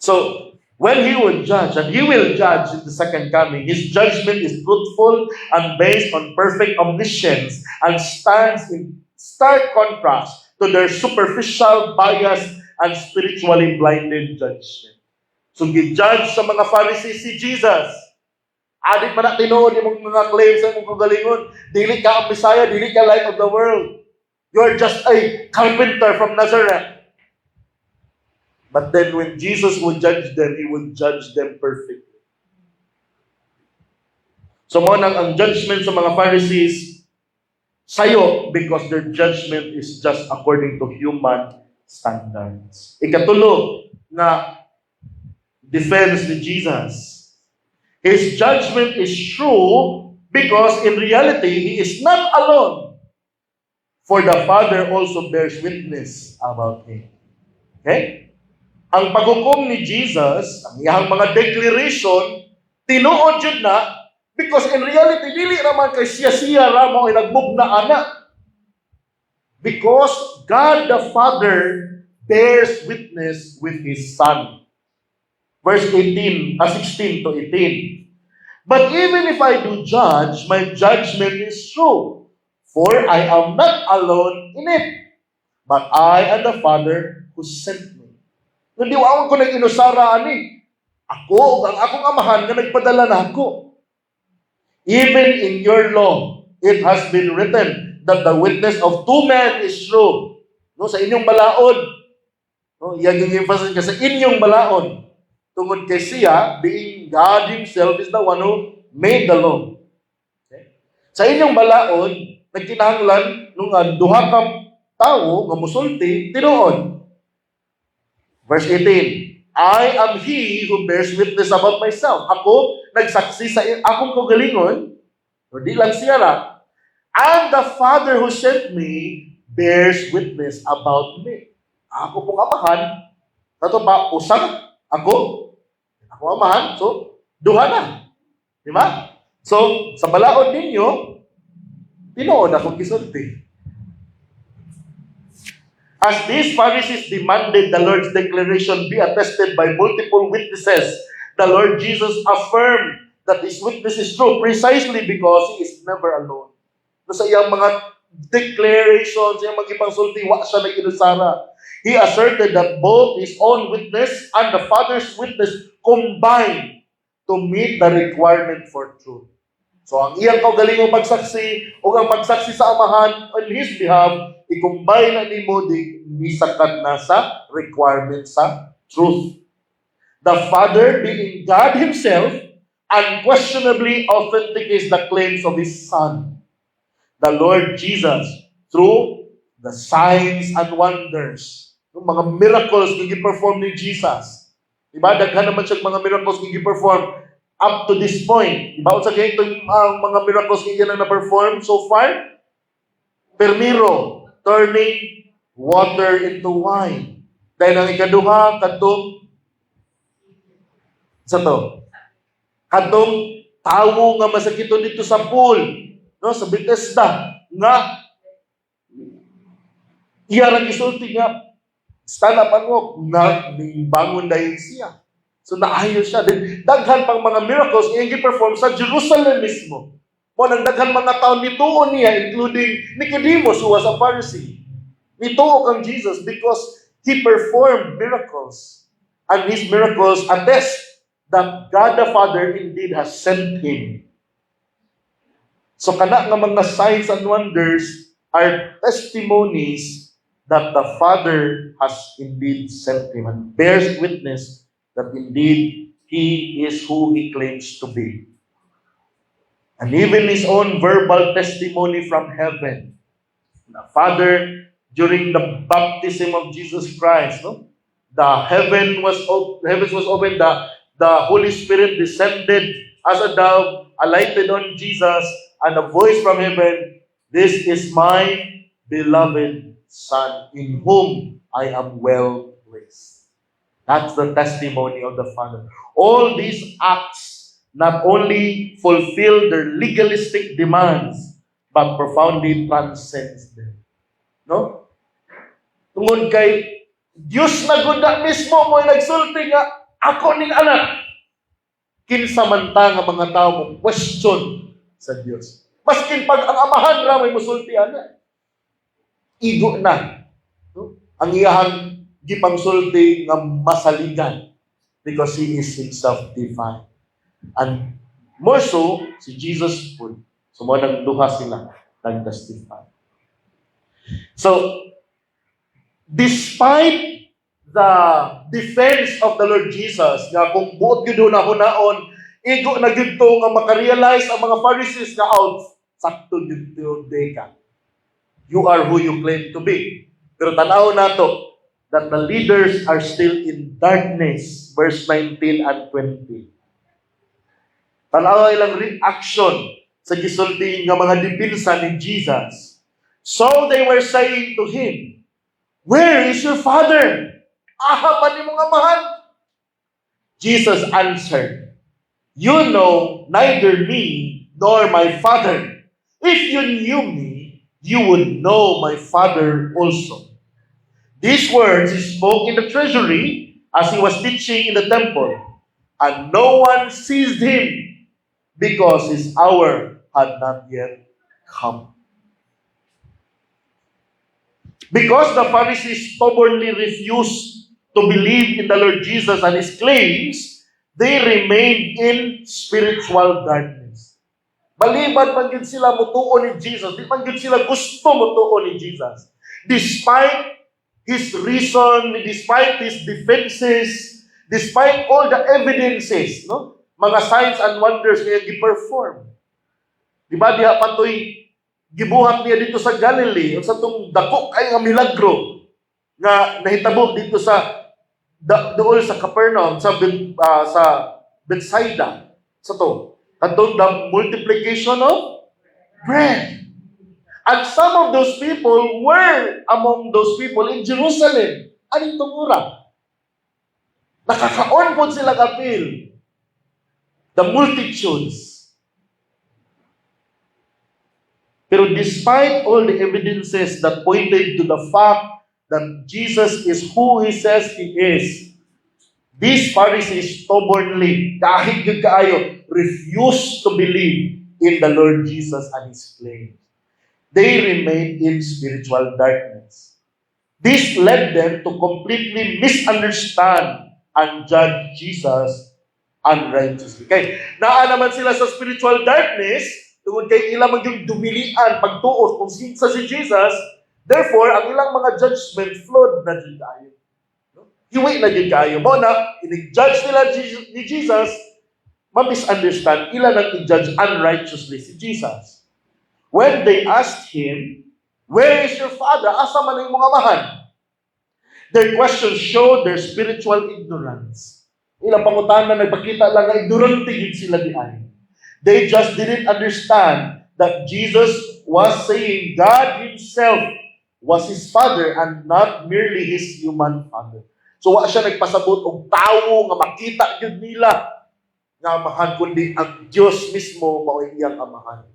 So, when He would judge, and He will judge in the second coming, His judgment is truthful and based on perfect omniscience and stands in stark contrast to their superficial, biased, and spiritually blinded judgment. So, gi-judge sa mga Pharisees si Jesus. Adit man na tinuod yung mga claims sa mong kagalingon. Dili ka ang Messiah, dili ka light of the world. You are just a carpenter from Nazareth. But then when Jesus would judge them, He would judge them perfectly. So mo nang ang judgment sa mga Pharisees, sayo because their judgment is just according to human standards. Ikatulo na defense ni Jesus. His judgment is true because in reality, He is not alone. For the Father also bears witness about Him. Okay? Ang paghukom ni Jesus, ang iyang mga declaration, tinuod yun na because in reality, dili naman kay siya ramo ay nagbugna anak. Because God the Father bears witness with His Son. Verse 16 to 18. But even if I do judge, my judgment is true, for I am not alone in it, but I and the Father who sent me. Hindi ko nag-inusara ani. Ako, ang akong amahan na nagpadala na ako. Even in your law, it has been written that the witness of two men is true. No, sa inyong balaod. No, yan yung emphasis ka sa inyong balaod. Tungod kay siya, being God Himself is the one who made the law. Okay? Sa inyong balaod, nagkinahanglan nung duha ka tao nga musulti, tinuod. Verse 18, I am He who bears witness about myself. Ako, nagsaksi sa akong kagalingon, o di lang siya ra, and the Father who sent me bears witness about me. Ako pong amahan, nato ba, usang ako amahan, so, duha na. Di ba? So, sa balaod ninyo, tinuod ako kisulti. As these Pharisees demanded the Lord's declaration be attested by multiple witnesses, the Lord Jesus affirmed that His witness is true precisely because He is never alone. No, sa iyang mga declarations, sa iyang mga ipangsulti, wa siya nag-inusara. He asserted that both His own witness and the Father's witness combined to meet the requirement for truth. So, ang iyang kaugalingong pagsaksi o ang pagsaksi sa amahan on His behalf, i-combine na nimo di misakat na sa requirement sa truth. The Father, being God Himself, unquestionably authenticates the claims of His Son, the Lord Jesus, through the signs and wonders. Yung mga miracles na i-perform ni Jesus. Diba? Daghan naman siya mga miracles na i-perform up to this point. Diba? Sa kaya itong mga miracles na na-perform so far, permiro, turning water into wine. Dahil ang ikaduha, kadtong tawo nga masakito dito sa pool, no, sa Bethesda, nga iyarang isulti nga, stand up and walk, na bangon dahil siya. So naayos siya. Daghan pang mga miracles nga i-perform sa Jerusalem mismo. Mo nang daghan mga taon nituon niya, including Nicodemus who was a Pharisee. Nituo kang Jesus because He performed miracles. And His miracles attest that God the Father indeed has sent Him. So kana nga mga signs and wonders are testimonies that the Father has indeed sent Him and bears witness that indeed He is who He claims to be. And even His own verbal testimony from heaven. The Father, during the baptism of Jesus Christ, no? The heavens was opened, the Holy Spirit descended as a dove, alighted on Jesus, and a voice from heaven, "This is my beloved Son, in whom I am well pleased." That's the testimony of the Father. All these acts not only fulfill their legalistic demands, but profoundly transcends them. No? Tungod kay Diyos na gud na mismo mo nagsulti nga ako ning anak. Kinsa man ta nga mga tao mo question sa Dios. Maskin pag ang amahan ra may musulti ana. Igo na. No? Ang iyahang gipangsulti nga masaligan because He is Himself divine. And more so, si Jesus po. So mo nang duha sila nag-testify. So, despite the defense of the Lord Jesus, nga kung buot yun na hunaon, igo na yun to nga makarealize ang mga Pharisees nga out, sakto yun to deka. You are who you claim to be. Pero tanaw na to, that the leaders are still in darkness. Verse 19 and 20. Tanaw ilang reaction sa gisulti nga mga dipinsa ni Jesus. So they were saying to Him, "Where is your Father? Aha man imong amahan?" Jesus answered, "You know neither me nor my Father. If you knew me, you would know my Father also." These words He spoke in the treasury as He was teaching in the temple, and no one seized Him because His hour had not yet come. Because the Pharisees stubbornly refused to believe in the Lord Jesus and His claims, they remained in spiritual darkness. Maliban man yun sila mutuo ni Jesus, di man yun sila gusto mutuo ni Jesus. Despite His reason, despite His defenses, despite all the evidences, no? Mga signs and wonders niya gi-perform. Di ba diha patoy gibuhat niya dito sa Galilee, sa itong dako kay nga milagro nga nahitabo dito sa dool sa Capernaum, sa Bethsaida. Sa to, katong the multiplication of bread. And some of those people were among those people in Jerusalem. Anong tumura? Nakakaon po sila kapil. The multitudes. Pero despite all the evidences that pointed to the fact that Jesus is who He says He is, these Pharisees stubbornly, kahit yun kaayo, refused to believe in the Lord Jesus and His claims. They remained in spiritual darkness. This led them to completely misunderstand and judge Jesus unrighteously. Kaya naa naman sila sa spiritual darkness, tungod kay ilang magyong dumilian, pagtuos, kung sinsa si Jesus, therefore, ang ilang mga judgment flowed na din kayo. No? Hiwi na din kayo. Mo na, inig-judge nila ni Jesus, ma-misunderstand, ilan ang i-judge unrighteously si Jesus. When they asked Him, "Where is your Father?" Asa man ang mga amahan? Their questions showed their spiritual ignorance. Ilang pangutan na nagpakita lang na ignorante yun sila di ay. They just didn't understand that Jesus was saying God Himself was His Father and not merely His human Father. So wa siya nagpasabot og tawo nga makita gyud nila nga amahan, kundi ang Dios mismo mao iyang amahan.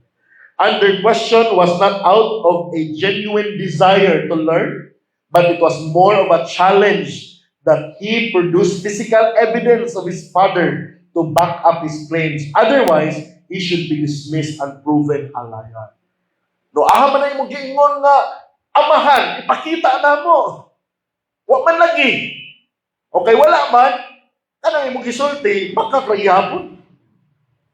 And their question was not out of a genuine desire to learn, but it was more of a challenge that He produced physical evidence of His Father to back up His claims. Otherwise, He should be dismissed and proven a liar. No, aha man na imong giingon nga amahan, ipakita na mo. Wa man lagi. Okay, wala man, kanang imong gisulti, makakrayapon.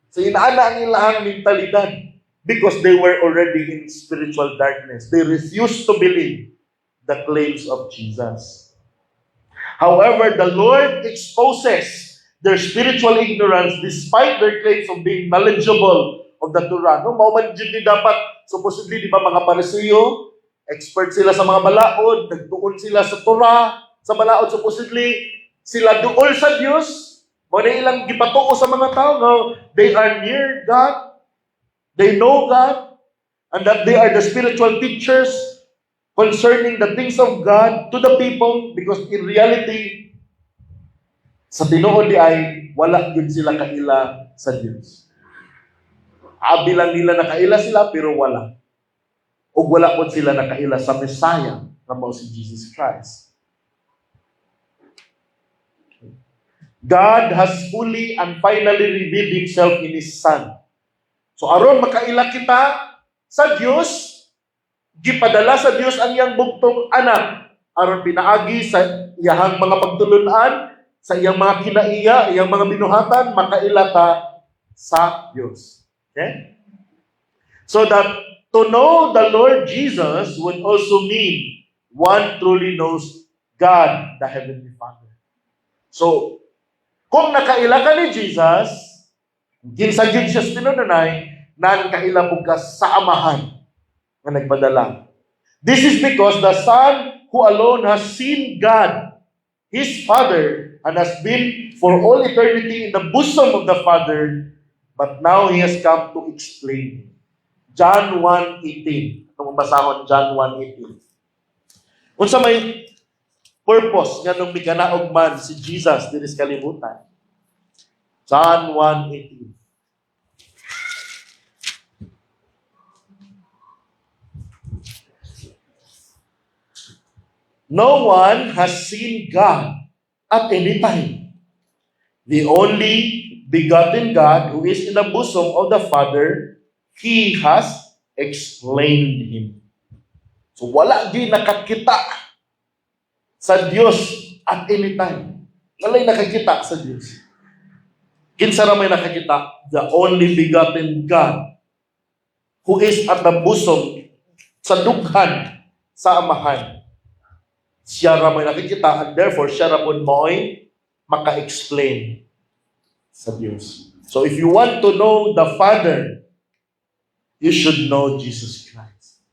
So inaana ang ilahang mentalidad because they were already in spiritual darkness. They refused to believe the claims of Jesus. However, the Lord exposes their spiritual ignorance despite their claims of being knowledgeable of the Torah. No, mao man jud ni dapat supposedly di ba mga Pariseo, expert sila sa mga balaod, nagtuon sila sa Torah, sa balaod supposedly sila duol sa Dios. Mao na ilang gipatuo sa mga tao nga they are near God, they know God, and that they are the spiritual teachers concerning the things of God to the people, because in reality Sa tinuod di ay, wala yun sila kaila sa Diyos. Abi lang nila nakaila sila, pero wala. O wala po sila nakaila sa Messiah, na mao si Jesus Christ. God has fully and finally revealed Himself in His Son. So aron makaila kita sa Diyos, gipadala sa Diyos ang iyang bugtong anak aron pinaagi sa iyang mga pagtulunan, sa iyang mga kinaiya, iyang mga binuhatan, makaila ta sa Diyos. Okay? So that to know the Lord Jesus would also mean one truly knows God, the Heavenly Father. So, kung nakaila ka ni Jesus, ginsagid siya sa tinunay, nan kaila mo ka sa amahan na nagpadala. This is because the Son who alone has seen God, His Father, and has been for all eternity in the bosom of the Father, but now He has come to explain. John 1:18. Itong basahon, John 1:18. Unsa may purpose nga nung mikanaog man si Jesus dinis kalibutan. John 1:18. No one has seen God at any time. The only begotten God who is in the bosom of the Father, He has explained Him. So wala di nakakita sa Diyos at any time. Wala'y nakakita sa Diyos. Kinsa ra may nakakita? The only begotten God who is at the bosom, sa dughan, sa amahan. Siya ra may nakikita, and therefore siya ra pud mo'y maka-explain sa Diyos. So if you want to know the Father, you should know Jesus Christ.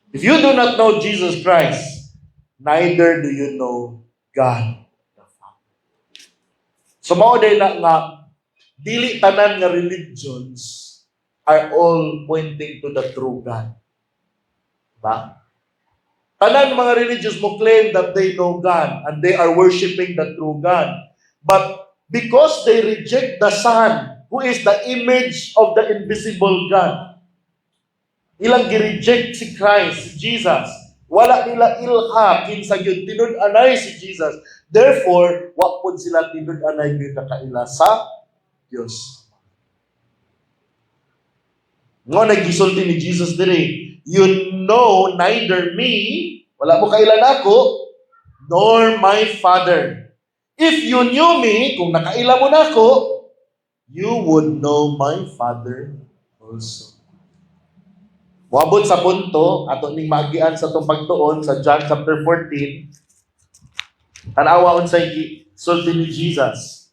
If you do not know Jesus Christ, neither do you know God the Father. So mao day na nga dili tanan nga religions are all pointing to the true God. Diba? Tanan mga religious mo claim that they know God and they are worshiping the true God. But because they reject the Son, who is the image of the invisible God, ilang gi-reject si Christ, si Jesus. Wala nila ilha kinsa gyud tinud-anay si Jesus. Therefore, wa pud sila tinud-anay gyud nakaila sa Dios. Ngo nagisulti ni Jesus diri, you know neither me, wala mo kailan ako, nor my Father. If you knew me, kung nakaila mo na ako, you would know my Father also. Moabot sa punto, ato ning maagian sa itong pagtuon sa John chapter 14, tanawa unsay sulti ni Jesus.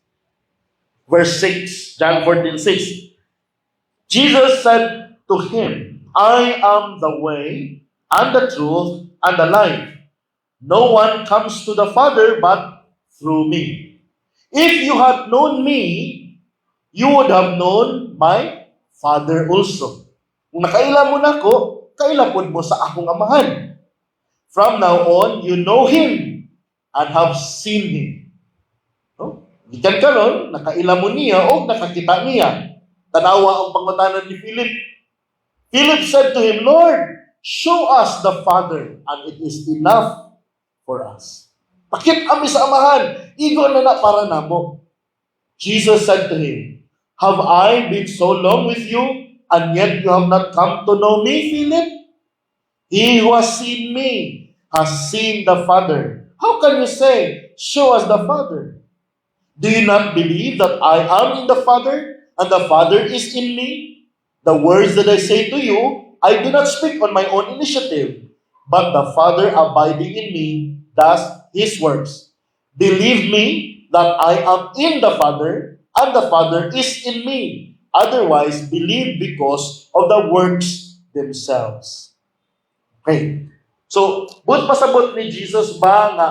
Verse 6, John 14:6. Jesus said to him, I am the way, and the truth, and the life. No one comes to the Father but through me. If you had known me, you would have known my Father also. Kung nakaila mo na ko, kailapod mo sa akong amahan. From now on, you know Him and have seen Him. No? Gikan karon, nakaila mo niya o nakakita niya. Tanawa ang pangutanan ni Philip. Philip said to him, Lord, show us the Father, and it is enough for us. Pakit ami sa amahan, igo na para namo. Jesus said to him, have I been so long with you, and yet you have not come to know me, Philip? He who has seen me has seen the Father. How can you say, show us the Father? Do you not believe that I am in the Father, and the Father is in me? The words that I say to you, I do not speak on my own initiative, but the Father abiding in me does His works. Believe me that I am in the Father, and the Father is in me. Otherwise, believe because of the works themselves. Okay. So, but pasabot ni Jesus ba nga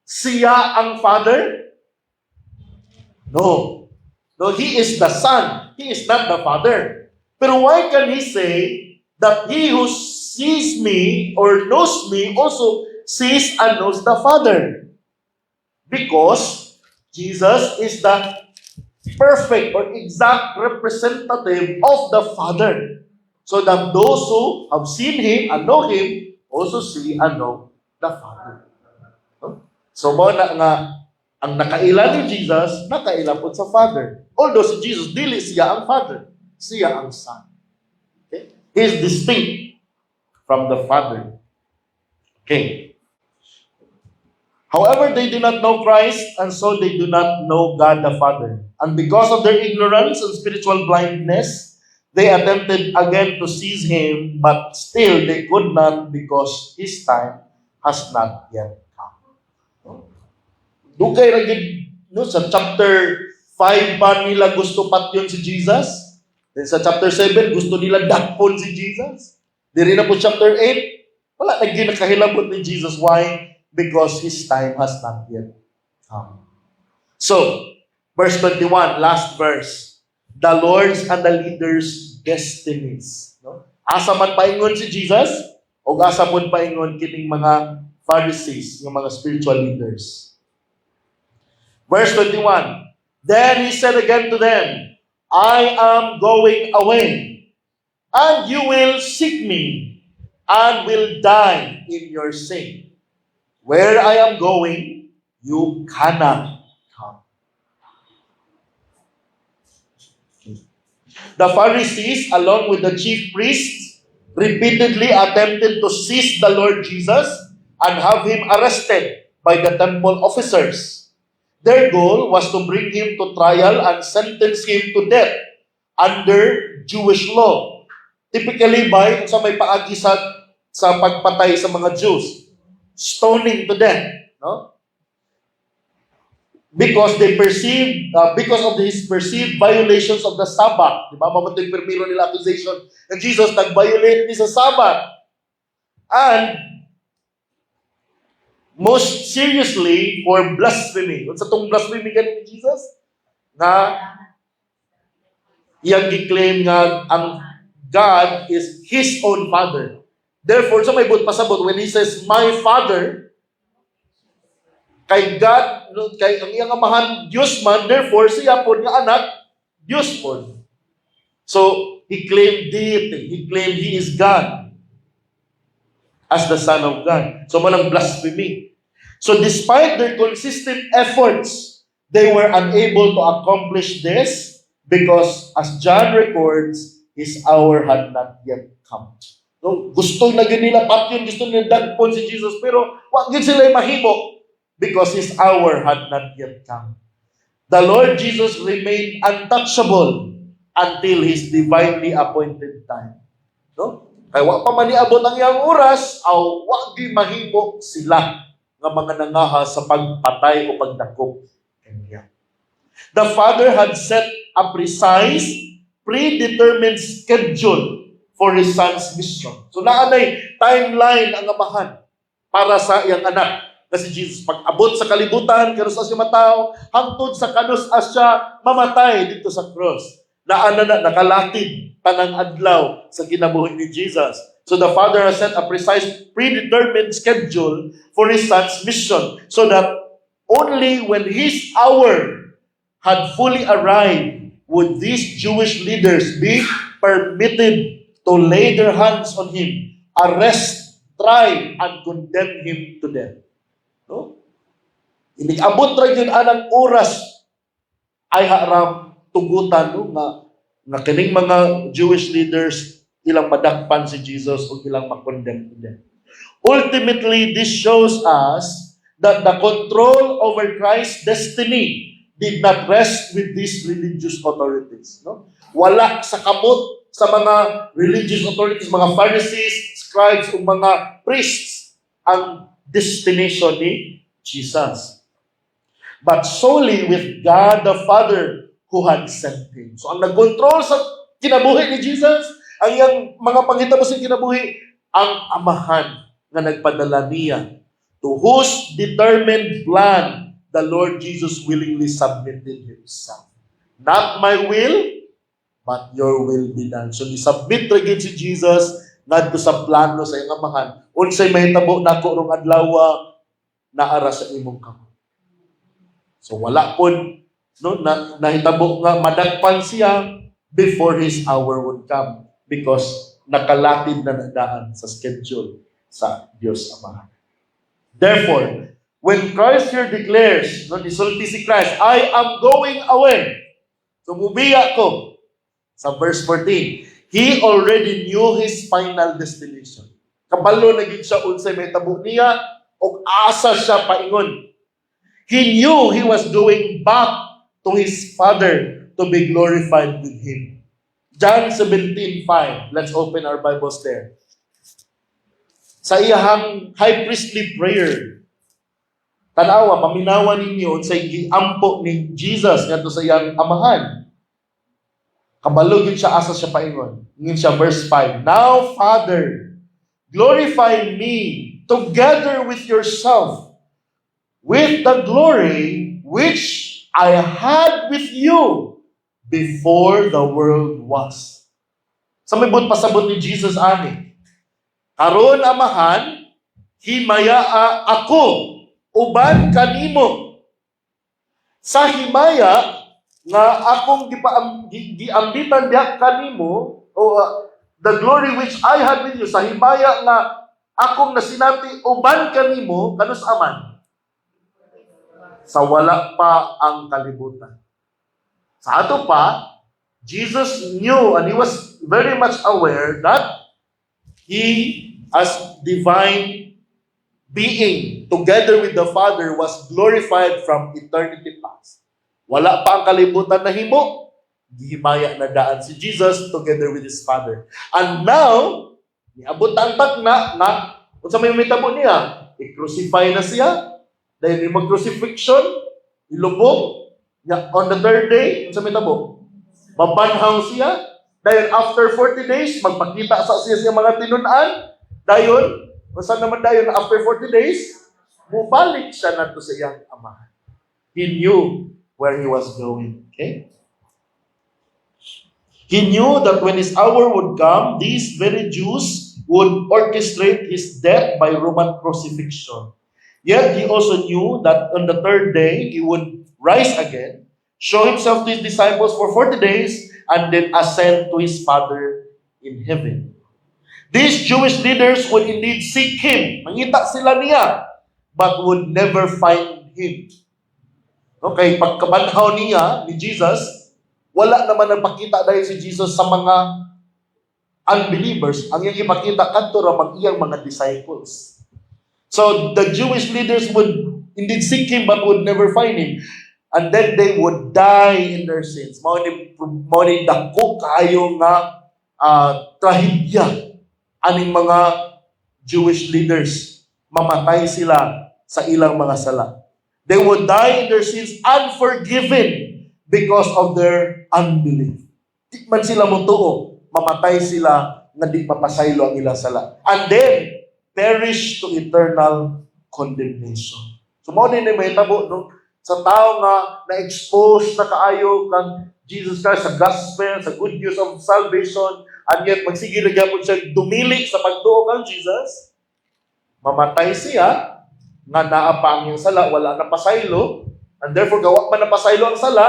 siya ang Father? No. No, He is the Son. He is not the Father. Pero why can He say that He who sees me or knows me also sees and knows the Father? Because Jesus is the perfect or exact representative of the Father. So that those who have seen Him and know Him also see and know the Father. So mo na nga ang nakaila ni Jesus, nakaila po sa Father. Although si Jesus, dili siya ang Father, siya ang Son. Okay? He is distinct from the Father. Okay. However, they do not know Christ, and so they do not know God the Father. And because of their ignorance and spiritual blindness, they attempted again to seize Him, but still they could not because His time has not yet come. Dugay ra gyud no sa chapter 5 pa nila gusto patyon si Jesus. Then sa chapter 7 gusto nila dakpon si Jesus. Diri na po chapter 8, wala na gyud nakahilabot ni Jesus. Why? Because His time has not yet come. So, verse 21, last verse. The Lord's and the leaders' destinies. No? Asa man paingon si Jesus, o asa man paingon kining mga Pharisees, yung mga spiritual leaders. Verse 21, Then He said again to them, I am going away, and you will seek me, and will die in your sin. Where I am going, you cannot come. The Pharisees, along with the chief priests, repeatedly attempted to seize the Lord Jesus and have Him arrested by the temple officers. Their goal was to bring Him to trial and sentence Him to death under Jewish law. Typically by sa may paagi sa pagpatay sa mga Jews. Stoning to death, no? Because they perceived, because of His perceived violations of the Sabbath. Diba? Mamatay primero nila accusation na Jesus nag-violate ni sa Sabbath. And most seriously, for blasphemy. Sa itong blasphemy ganin ni Jesus, na iyang gi-claim nga ang God is His own Father. Therefore, sa may pasabot, when He says, my Father, kay God, kay ang iyang amahan, Diyos man, therefore, siya po nga anak, Diyos po. So, He claimed deity. He claimed He is God as the Son of God. So, malang blasphemy. So, despite their consistent efforts, they were unable to accomplish this because, as John records, His hour had not yet come. So, gusto na yun nila patyon, gusto nila dagpon si Jesus, pero wag yun sila mahimo because His hour had not yet come. The Lord Jesus remained untouchable until His divinely appointed time. No? Kaya wag pa man niabot ang iyang oras, aw wag di mahimo sila nga mga nangaha sa pagpatay o pagdakop kaniya. The Father had set a precise, predetermined schedule for His Son's mission. So naanay timeline ang amahan para sa iyang anak na si Jesus. Pag-abot sa kalibutan, kanus siya matao, hangtod sa kanus siya mamatay dito sa cross. Naana na nakalatid tanang adlaw sa kinabuhi ni Jesus. So the Father has set a precise, predetermined schedule for His Son's mission so that only when His hour had fully arrived would these Jewish leaders be permitted to lay their hands on Him, arrest, try, and condemn Him to death. No? Iniabot ra yun anang oras ay haram tugutan no, nga kining mga Jewish leaders ilang madakpan si Jesus o ilang makondemn to death. Ultimately, this shows us that the control over Christ's destiny did not rest with these religious authorities. No? Wala sa kamot sa mga religious authorities, mga Pharisees, scribes, o mga priests, ang destination ni Jesus. But solely with God the Father who had sent Him. So ang nag-control sa kinabuhi ni Jesus, ang iyang mga panghitabo sa kinabuhi, ang amahan na nagpadala niya, to whose determined plan the Lord Jesus willingly submitted Himself. Not my will, but your will be done. So, nisubmit ra gyud si Jesus ngadto sa plano sa iyang amahan. Unsay mahitabo nako rong adlaw naara sa imong kamot. So wala po nahitabo nga madagpan siya before his hour would come because nakalatid na nadaan sa schedule sa Diyos Ama. Therefore, when Christ here declares, isulti si Christ, I am going away. Tumubiya ko. Sa verse 14, he already knew his final destination. Kabalo na gid siya unsay may tabo niya o asa siya paingon. He knew he was going back to his Father to be glorified with him. John 17:5. Let's open our Bibles there. Sa iyahang high priestly prayer, tanawa, paminawan ninyo sa giampo ni Jesus ngadto sa iyang amahan. Kabalo gyud siya asa siya paingon. Ngin siya verse 5. Now, Father, glorify me together with yourself with the glory which I had with you before the world was. Sa may pasabot ni Jesus ani. Karon amahan, himaya ako uban kanimo. Sa himaya nga akong giambitan diha kanimo o the glory which I had with you, sa himaya nga akong nasinati uban kanimo kanus aman. Sa wala pa ang kalibutan. Sa ato pa, Jesus knew and he was very much aware that he, as divine being, together with the Father, was glorified from eternity past. Wala pa ang kalibutan na himo, gihimaya na daan si Jesus together with his Father. And now, niabot ang takna na, kung sa may mitabo niya, i-crucify na siya, dahil yung mag-crucifixion, ilubog, on the third day, sa mitabo, mabanhaw siya, dahil after 40 days, magpakita sa siya mga tinunan, dahil, saan naman dahil after 40 days, bubalik siya na to sa iyang amahan. He knew where he was going. Okay? He knew that when his hour would come, these very Jews would orchestrate his death by Roman crucifixion. Yet he also knew that on the third day, he would rise again, show himself to his disciples for 40 days, and then ascend to his Father in heaven. These Jewish leaders would indeed seek him. Mangita sila niya, but would never find him. Okay, pagkabanhaw niya, ni Jesus, wala naman nagpakita dahil si Jesus sa mga unbelievers. Ang iyang ipakita kadto ra mag iyang mga disciples. So the Jewish leaders would indeed seek him but would never find him. And then they would die in their sins. Mao ni dako kayo nga trahedya aning mga Jewish leaders. Mamatay sila sa ilang mga sala. They would die in their sins unforgiven because of their unbelief. Di man sila motuo, mamatay sila nga di mapasaylo ang ilang sala. And then perish to eternal condemnation. So mao ni may tabo no sa tao nga na-expose na kaayo kang Jesus Christ sa gospel, sa good news of salvation, and yet magsige na gyapon siya dumili sa pagtuo kang Jesus, mamatay siya nga naa pa ang iyang sala, wala na pasaylo, and therefore gawa man na pasaylo ang sala,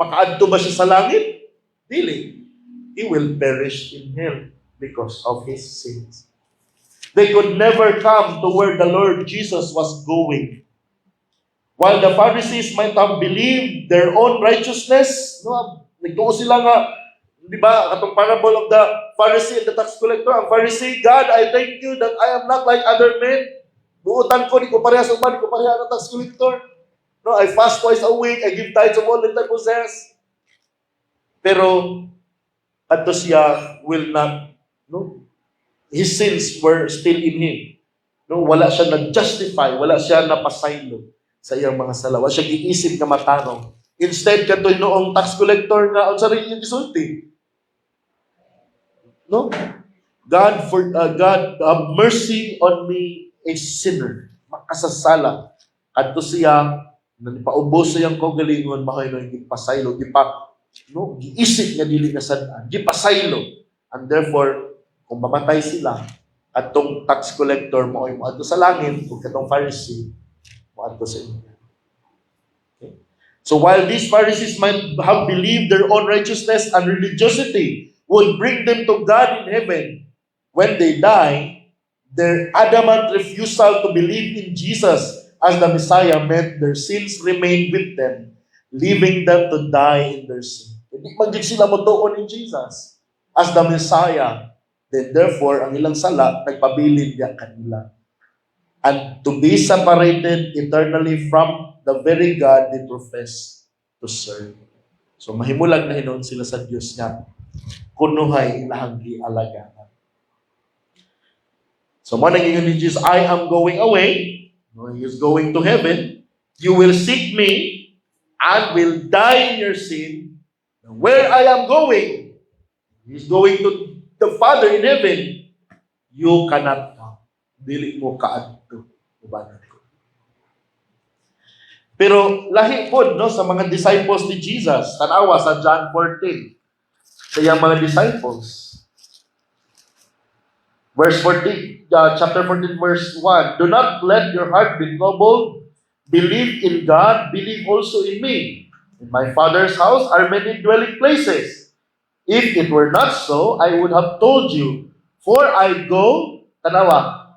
makaadto ba siya sa langit? Dili. He will perish in hell because of his sins. They could never come to where the Lord Jesus was going. While the Pharisees might have believed their own righteousness, nagtuo sila nga, di ba, katong parable of the Pharisee and the tax collector, ang Pharisee, God, I thank you that I am not like other men. Buutan ko, di ko pareha sa uban, di ko pareha ng tax collector. No, I fast twice a week, I give tithes of all that I possess. Pero, ato siya will not, no? His sins were still in him. No, wala siya nag-justify, wala siya napasaylo sa iyang mga sala. Wala siya giisip nga matanong. Instead, katoy noong tax collector nga, unsa rin yung gisulti? No? God, have mercy on me, a sinner. Makasasala. Adto siya, paubos sa iyang kaugalingon, mahoy no, gipasaylo, giisip nga dili na sadaan, gipasaylo. And therefore, kung mamatay sila, atong tax collector mo ay moadto sa langit, kung katong Pharisee, moadto sa inyo. Okay? So while these Pharisees might have believed their own righteousness and religiosity would bring them to God in heaven, when they die, their adamant refusal to believe in Jesus as the Messiah meant their sins remained with them, leaving them to die in their sin. Hindi man gid sila motuon in Jesus as the Messiah. Then therefore, ang ilang sala, nagpabilin niya kanila. And to be separated eternally from the very God they profess to serve. So mahimulag na hinon sila sa Diyos nga, kunuhay ilahang gialagaan. So mo nang ni Jesus, I am going away. No, He is going to heaven. You will seek me and will die in your sin. Where I am going, He is going to the Father in heaven. You cannot come. Dili mo kaadto. Ubanan ko. Pero lahi po no, sa mga disciples ni Jesus, tanawa sa John 14, sa iyang mga disciples. Verse 14, chapter 14, verse 1, do not let your heart be troubled. Believe in God, believe also in me. In my Father's house are many dwelling places. If it were not so, I would have told you. For I go, tanawa,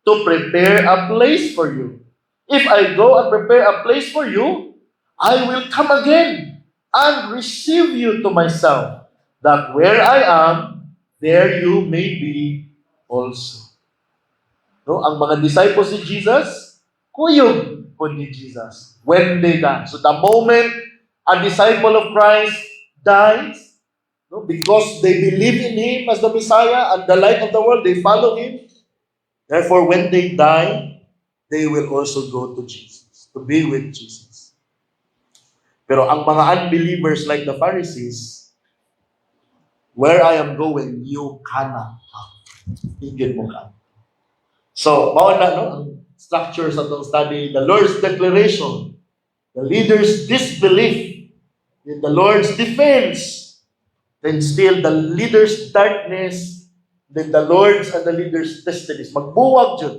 to prepare a place for you. If I go and prepare a place for you, I will come again and receive you to myself, that where I am, there you may be also. No, ang mga disciples ni Jesus, kuyog po ni Jesus when they die. So the moment a disciple of Christ dies, no, because they believe in Him as the Messiah and the light of the world, they follow Him. Therefore, when they die, they will also go to Jesus, to be with Jesus. Pero ang mga unbelievers like the Pharisees, where I am going, you cannot come. Higit mo ka. So, mauna, no, ang structure sa itong study, the Lord's declaration, the leader's disbelief, then the Lord's defense, then still the leader's darkness, then the Lord's and the leader's destinies. Magbuwag dyan.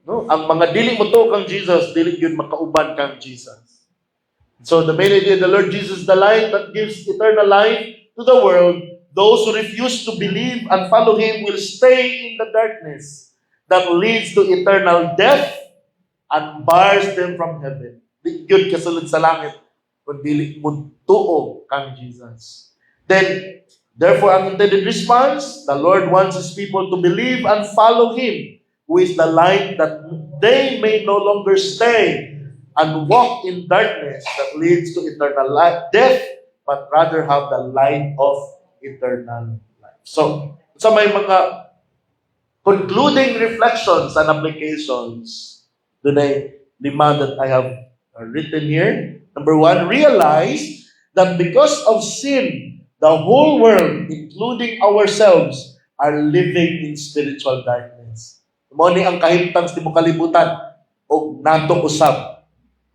No? Ang mga dili mo to kang Jesus, dili yun makauban kang Jesus. So the main idea, the Lord Jesus, the light that gives eternal life to the world, those who refuse to believe and follow Him will stay in the darkness that leads to eternal death and bars them from heaven. Di yun kasulod sa langit kung dili mo tuo kang Jesus. Then, therefore, ang intended response, the Lord wants His people to believe and follow Him, who is the light, that they may no longer stay and walk in darkness that leads to eternal life, death, but rather have the light of eternal life. So may mga concluding reflections and applications. Doon ay 5 that I have written here. Number 1, realize that because of sin, the whole world, including ourselves, are living in spiritual darkness. Mo ni ang kahimtang sa timong kalibutan o natong usab.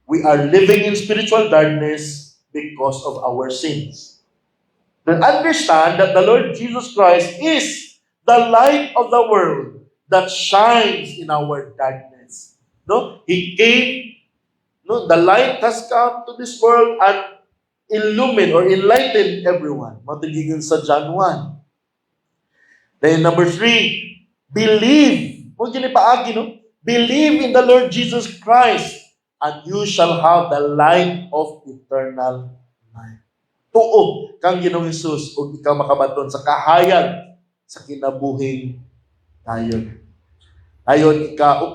We are living in spiritual darkness because of our sins. Then understand that the Lord Jesus Christ is the light of the world that shines in our darkness. No? He came, no, the light has come to this world and illumine or enlighten everyone. Matugigan sa John 1. Then number 3, believe. Huwag yun ipaagi, no? Believe in the Lord Jesus Christ and you shall have the light of eternal life. Tuo kang Ginoong Hesus o ikaw makabaton sa kahayag sa kinabuhing tayo. Ayon, ika-4,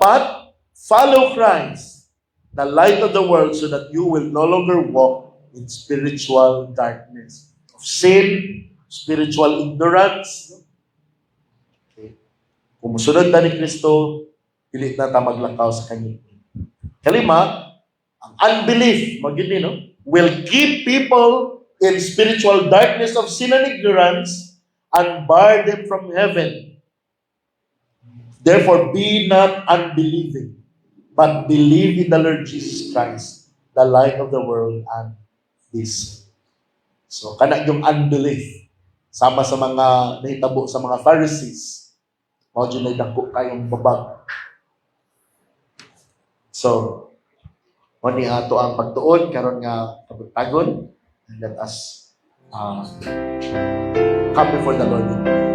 follow Christ, the light of the world, so that you will no longer walk in spiritual darkness of sin, spiritual ignorance. Okay. Kung musunod na ni Kristo, pilit na ta maglakaw sa Kanya. 5, ang unbelief, will keep people in spiritual darkness of sin and ignorance and bar them from heaven. Therefore, be not unbelieving, but believe in the Lord Jesus Christ, the light of the world and this. So, kana yung unbelief, sama sa mga nahitabo sa mga Pharisees, mao dyan ay dako kayong babag. So, O ni ato ang pagtuon karon nga pagtagon. Let us come before the Lord.